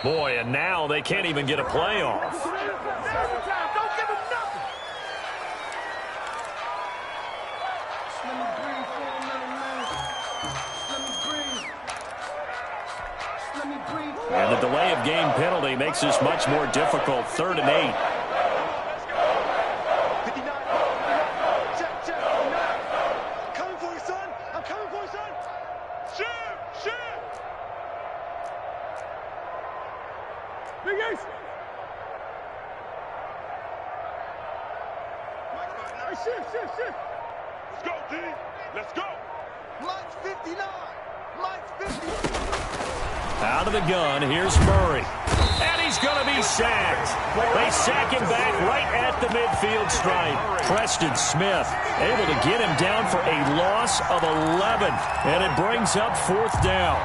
Boy, and now they can't even get a play off. And the delay of game penalty makes this much more difficult. 3rd and 8. Let's go, D. Let's go. Mike's 59. Mike's 59. Out of the gun, here's Murray. And he's going to be sacked. They sack him back right at the midfield stripe. Preston Smith able to get him down for a loss of 11. And it brings up 4th down.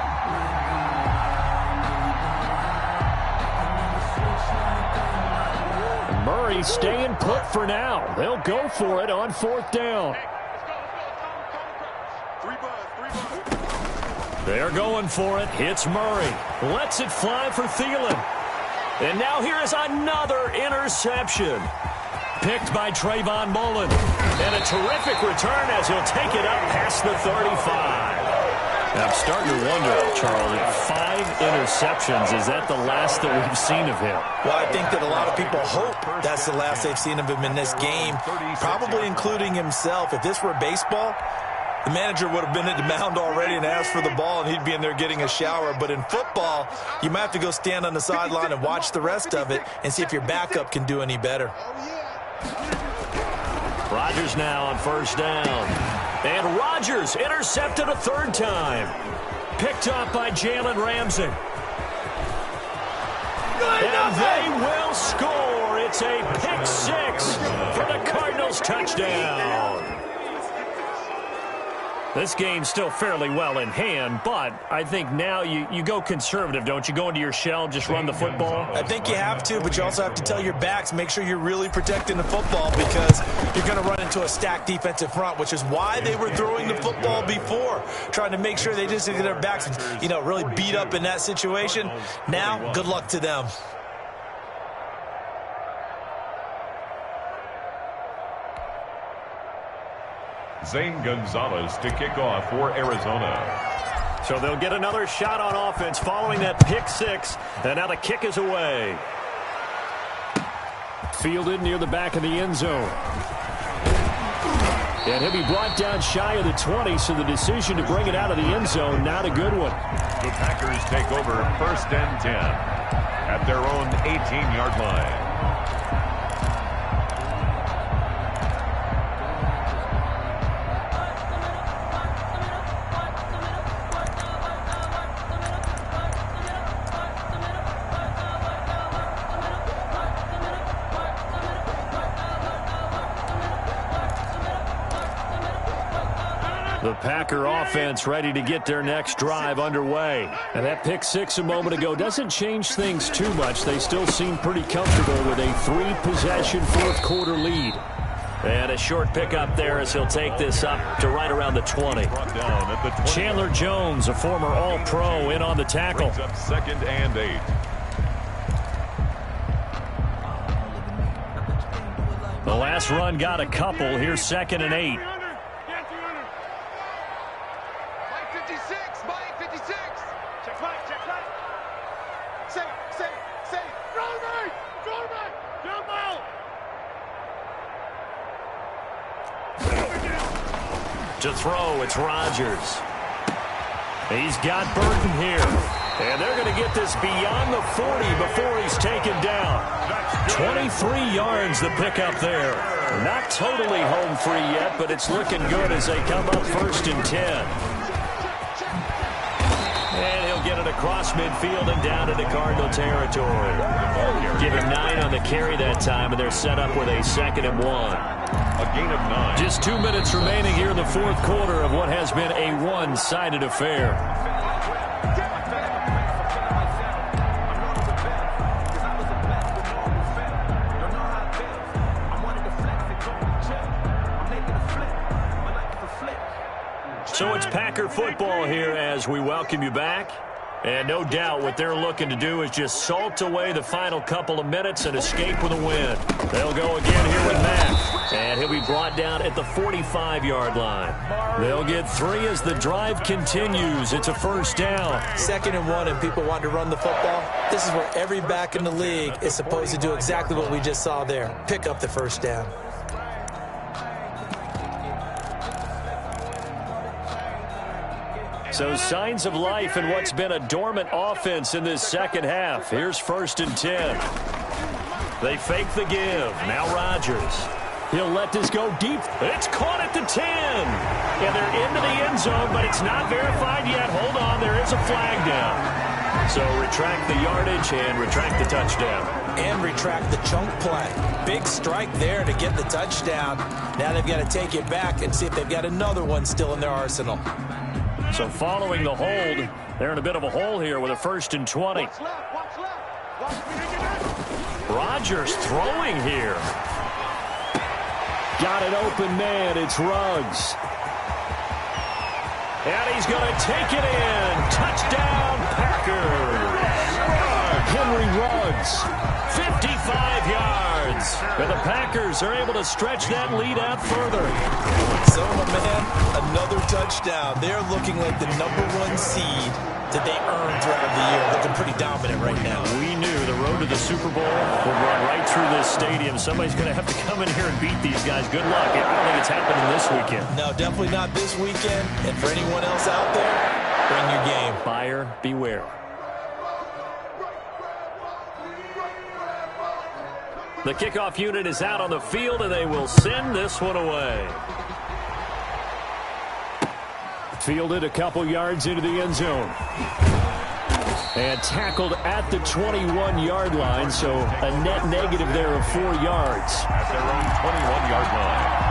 Murray staying put for now. They'll go for it on 4th down. They're going for it. Hits Murray. Lets it fly for Thielen. And now here is another interception. Picked by Trayvon Mullen. And a terrific return as he'll take it up past the 35. Now, I'm starting to wonder, Charlie, 5 interceptions. Is that the last that we've seen of him? Well, I think that a lot of people hope that's the last they've seen of him in this game, probably including himself. If this were baseball, the manager would have been at the mound already and asked for the ball, and he'd be in there getting a shower. But in football, you might have to go stand on the sideline and watch the rest of it and see if your backup can do any better. Rodgers now on 1st down. And Rodgers intercepted a 3rd time. Picked up by Jalen Ramsey. And they will score. It's a pick 6 for the Cardinals touchdown. This game's still fairly well in hand, but I think now you go conservative, don't you? Go into your shell, just run the football? I think you have to, but you also have to tell your backs, make sure you're really protecting the football because you're going to run into a stacked defensive front, which is why they were throwing the football before, trying to make sure they just get their backs, really beat up in that situation. Now, good luck to them. Zane Gonzalez to kick off for Arizona. So they'll get another shot on offense following that pick 6. And now the kick is away. Fielded near the back of the end zone. And he'll be brought down shy of the 20, so the decision to bring it out of the end zone, not a good one. The Packers take over 1st and 10 at their own 18-yard line. The Packer offense ready to get their next drive underway. And that pick 6 a moment ago doesn't change things too much. They still seem pretty comfortable with a 3-possession 4th quarter lead. And a short pickup there as he'll take this up to right around the 20. Chandler Jones, a former All-Pro, in on the tackle. Brings up 2nd and 8. The last run got a couple. Here's 2nd and 8. To throw, it's Rodgers. He's got Burton here. And they're going to get this beyond the 40 before he's taken down. 23 yards the pickup there. Not totally home free yet, but it's looking good as they come up 1st and 10. And he'll get it across midfield and down into Cardinal territory. Give him 9 on the carry that time, and they're set up with a 2nd and 1. A gain of 9. Just 2 minutes remaining here in the 4th quarter of what has been a one-sided affair. So it's Packer football here as we welcome you back. And no doubt what they're looking to do is just salt away the final couple of minutes and escape with a win. They'll go again here with Mack. And he'll be brought down at the 45-yard line. They'll get 3 as the drive continues. It's a 1st down. 2nd and 1, and people want to run the football. This is where every back in the league is supposed to do exactly what we just saw there. Pick up the 1st down. So signs of life in what's been a dormant offense in this 2nd half. Here's 1st and 10. They fake the give. Now Rodgers. He'll let this go deep. It's caught at the 10. And they're into the end zone, but it's not verified yet. Hold on, there is a flag down. So retract the yardage and retract the touchdown. And retract the chunk play. Big strike there to get the touchdown. Now they've got to take it back and see if they've got another one still in their arsenal. So following the hold, they're in a bit of a hole here with a 1st and 20. Rodgers throwing here. Got an open man. It's Ruggs. And he's going to take it in. Touchdown, Packers. Henry Ruggs, 55 yards. And the Packers are able to stretch that lead out further. So, my man, another touchdown. They're looking like the #1 seed that they earned throughout the year. Looking pretty dominant right now. We knew the road to the Super Bowl would run right through this stadium. Somebody's going to have to come in here and beat these guys. Good luck. I don't think it's happening this weekend. No, definitely not this weekend. And for anyone else out there, bring your game. Buyer beware. The kickoff unit is out on the field, and they will send this one away. Fielded a couple yards into the end zone. And tackled at the 21-yard line, so a net negative there of 4 yards. At their own 21-yard line.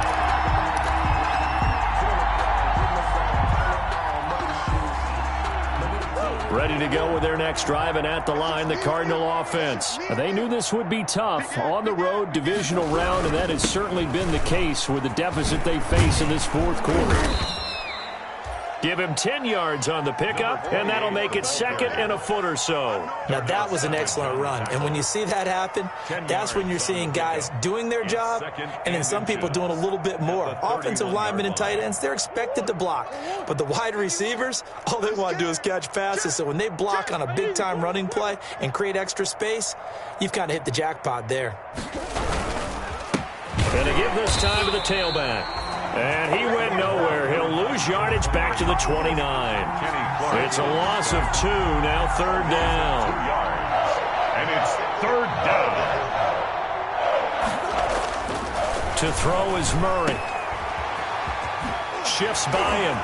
Ready to go with their next drive, and at the line, the Cardinal offense. They knew this would be tough on the road, divisional round, and that has certainly been the case with the deficit they face in this 4th quarter. Give him 10 yards on the pickup, and that'll make it 2nd and a foot or so. Now, that was an excellent run. And when you see that happen, that's when you're seeing guys doing their job and then some people doing a little bit more. Offensive linemen and tight ends, they're expected to block. But the wide receivers, all they want to do is catch passes. So when they block on a big-time running play and create extra space, you've kind of hit the jackpot there. And to give this time to the tailback. And he went nowhere. He'll lose yardage back to the 29. It's a loss of 2, now 3rd down. 2 yards. And it's 3rd down. To throw is Murray. Shifts by him.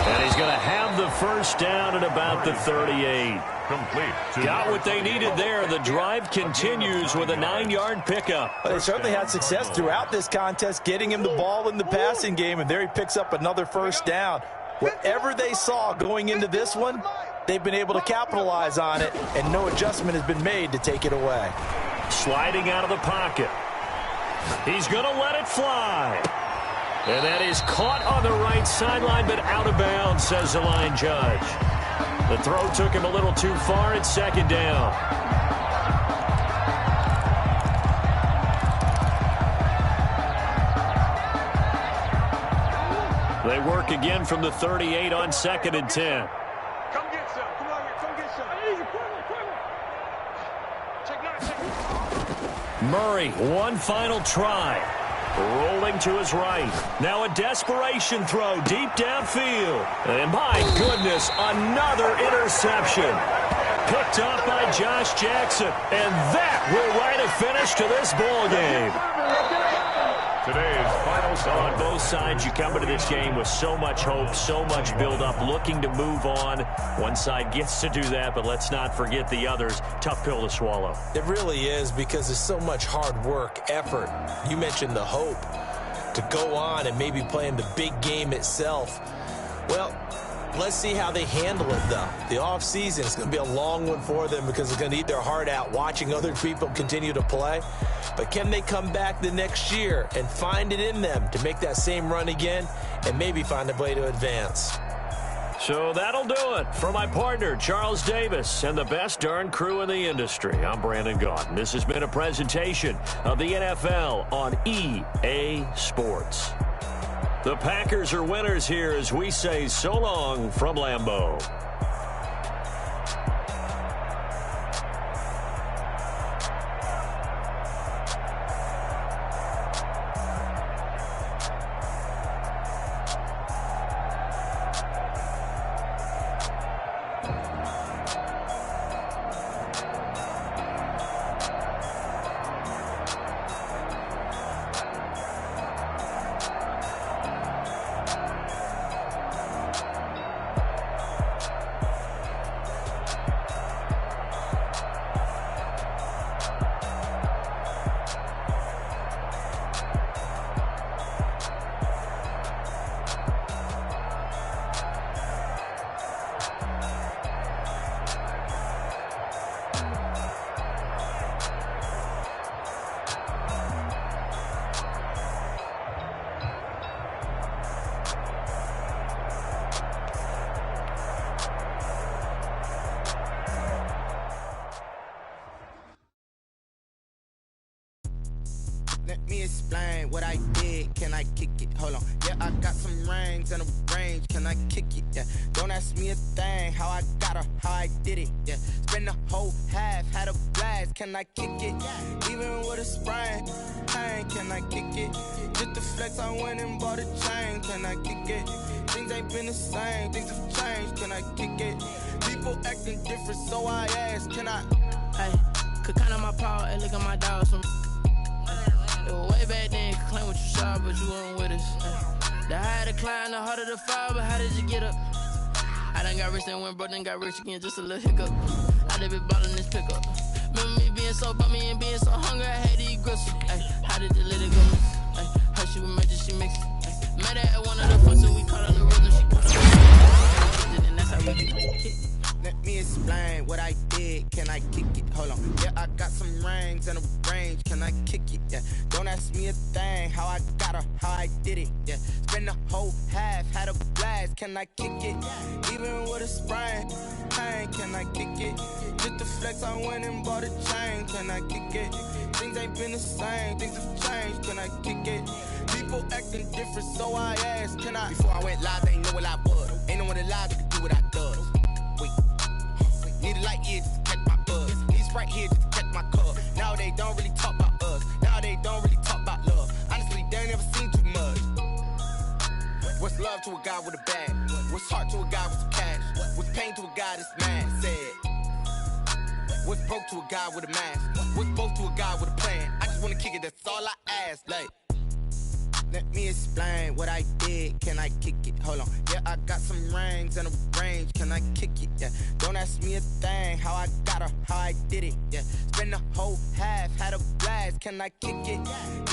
And he's going to have the 1st down at about the 38. Complete. Got what they needed there. The drive continues with a 9-yard pickup. But they certainly had success throughout this contest, getting him the ball in the passing game, and there he picks up another 1st down. Whatever they saw going into this one, they've been able to capitalize on it, and no adjustment has been made to take it away. Sliding out of the pocket. He's going to let it fly. And that is caught on the right sideline, but out of bounds, says the line judge. The throw took him a little too far. It's 2nd down. They work again from the 38 on 2nd and 10. Come get some. Come on here. Come get some. Murray, one final try. Rolling to his right. Now a desperation throw deep downfield. And my goodness, another interception. Picked up by Josh Jackson. And that will write a finish to this ball game. Today's final score. On both sides, you come into this game with so much hope, so much build-up, looking to move on. One side gets to do that, but let's not forget the others. Tough pill to swallow. It really is, because there's so much hard work, effort. You mentioned the hope to go on and maybe play in the big game itself. Well, let's see how they handle it, though. The offseason is going to be a long one for them because they're going to eat their heart out watching other people continue to play. But can they come back the next year and find it in them to make that same run again and maybe find a way to advance? So that'll do it. For my partner, Charles Davis, and the best darn crew in the industry, I'm Brandon Gaudin. This has been a presentation of the NFL on EA Sports. The Packers are winners here as we say so long from Lambeau. Let me explain what I did. Can I kick it? Hold on. Yeah, I got some rings and a range. Can I kick it? Yeah. Don't ask me a thing. How I got her, how I did it. Yeah. Spend the whole half, had a blast. Can I kick it? Even with a sprain, pain. Can I kick it? Just the flex, I went and bought a chain. Can I kick it? Things ain't been the same. Things have changed. Can I kick it? People acting different, so I ask. Can I? Hey, could count on my power and look at my dogs from. It was way back then, could claim what you saw, but you weren't with us. The higher the climb, the harder the fall, but how did you get up? I done got rich and went broke, then got rich again, just a little hiccup. I done been ballin' this pickup. Remember me being so bummy and being so hungry, I had to eat gristle. Ay, how did you let it go? Ay, her she was magic, she mixed it. Met her at one of the functions, we caught her the rhythm, she caught her. And that's how we hit. Let me explain what I did. Can I kick it? Hold on. Yeah, I got some rings and a range. Can I kick it? Yeah. Don't ask me a thing. How I got her, how I did it. Yeah. Spend the whole half, had a blast. Can I kick it? Even with a sprain, pain. Can I kick it? Just the flex, I went and bought a chain. Can I kick it? Things ain't been the same. Things have changed. Can I kick it? People acting different, so I asked. Can I? Before I went live, they ain't know what I was. Ain't no one alive that could do what I does. Need a light here just to catch my buzz. Need Sprite here just to catch my cup. Now they don't really talk about us. Now they don't really talk about love. Honestly, they ain't never seen too much. What's love to a guy with a bag? What's heart to a guy with some cash? What's pain to a guy that's mad? Said. What's broke to a guy with a mask? What's broke to a guy with a plan? I just wanna kick it, that's all I ask. Like, let me explain what I did. Can I kick it? Hold on. Yeah, I got some rings and a range. Can I kick it? Yeah. Don't ask me a thing. How I got her, how I did it. Yeah. Spend the whole half, had a blast. Can I kick it?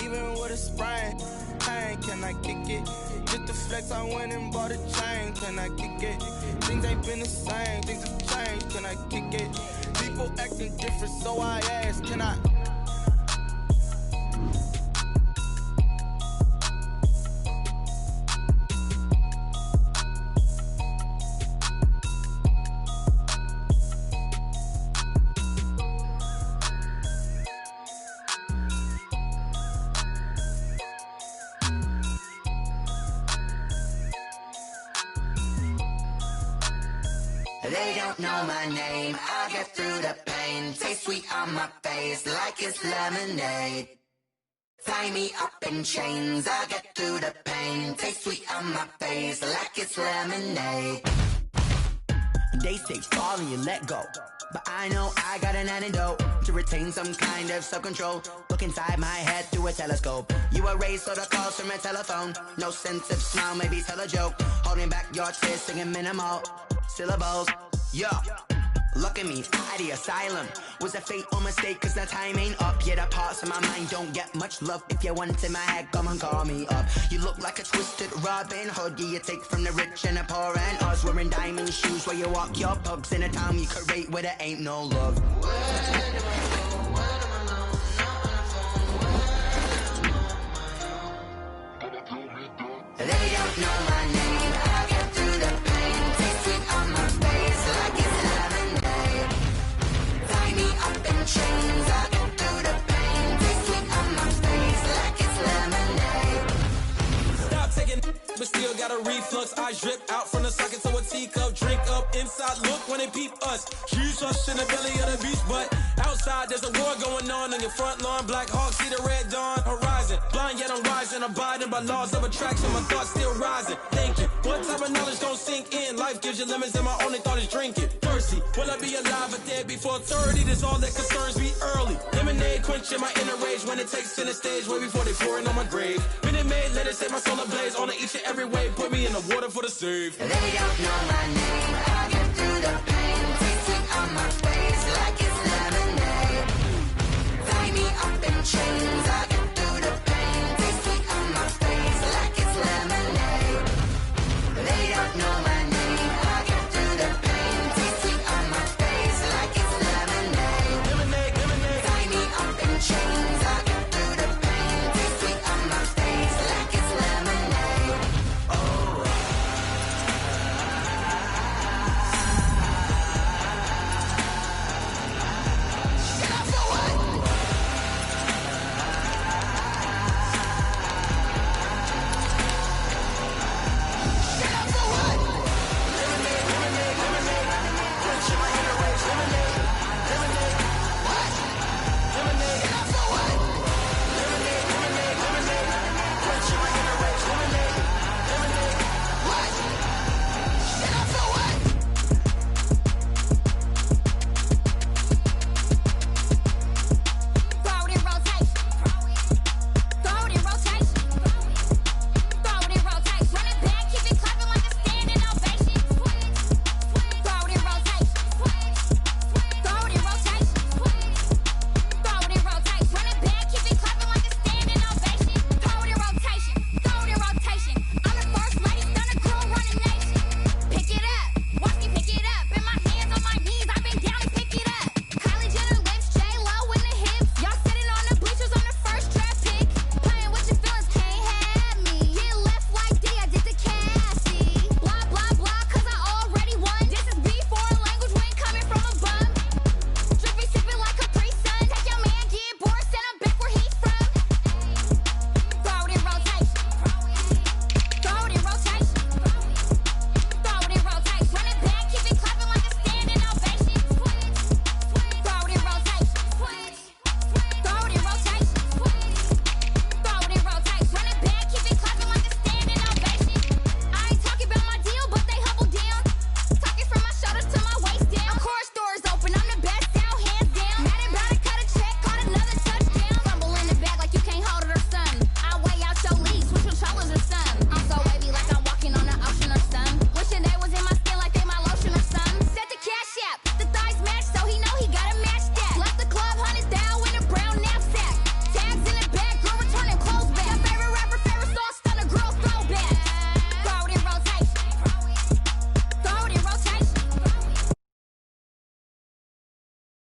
Even with a sprain, pain. Can I kick it? Just the flex, I went and bought a chain. Can I kick it? Things ain't been the same. Things have changed. Can I kick it? People acting different, so I ask. Can I? They don't know my name, I get through the pain. Taste sweet on my face like it's lemonade. Tie me up in chains, I get through the pain. Taste sweet on my face like it's lemonade. They say fall and you let go, but I know I got an antidote to retain some kind of self-control. Look inside my head through a telescope. You erase all the calls from a telephone. No sense of smile, maybe tell a joke. Holding back your tears, singing minimal syllables. Yeah, look at me, out the asylum. Was a fate or mistake, cause the time ain't up. Yeah, the parts of my mind don't get much love. If you want in my head, come and call me up. You look like a twisted Robin Hood. Yeah, you take from the rich and the poor and us. Wearing diamond shoes where you walk your pugs in a town you create where there ain't no love. They don't know my name, I get through the pain. Taste sweet on my face like it's lemonade. Tie me up in chains, I get through the pain. Taste sweet on my face like it's lemonade. Stop taking, but still got a reflux. I drip out from the socket to a teacup. Drink up inside, look when they peep us. Cheese us in the belly of the beast, but outside there's a war going on your front lawn. Black Hawk, see the red dawn horizon. Blind yet I'm rising, abiding by laws of attraction. My thoughts still rising, thinking. What type of knowledge don't sink in? Life gives you limits and my only thought is drinking. Thirsty, will I be alive or dead before 30? That's all that concerns me early. Lemonade quenching my inner rage when it takes center stage way before they pour it on my grave. Minute Maid, let it set my soul ablaze. On each and every way, put me in the water for the save. They don't know my name, I get through the pain. Taste sweet on my face like it's lemonade. Tie me up in chains, I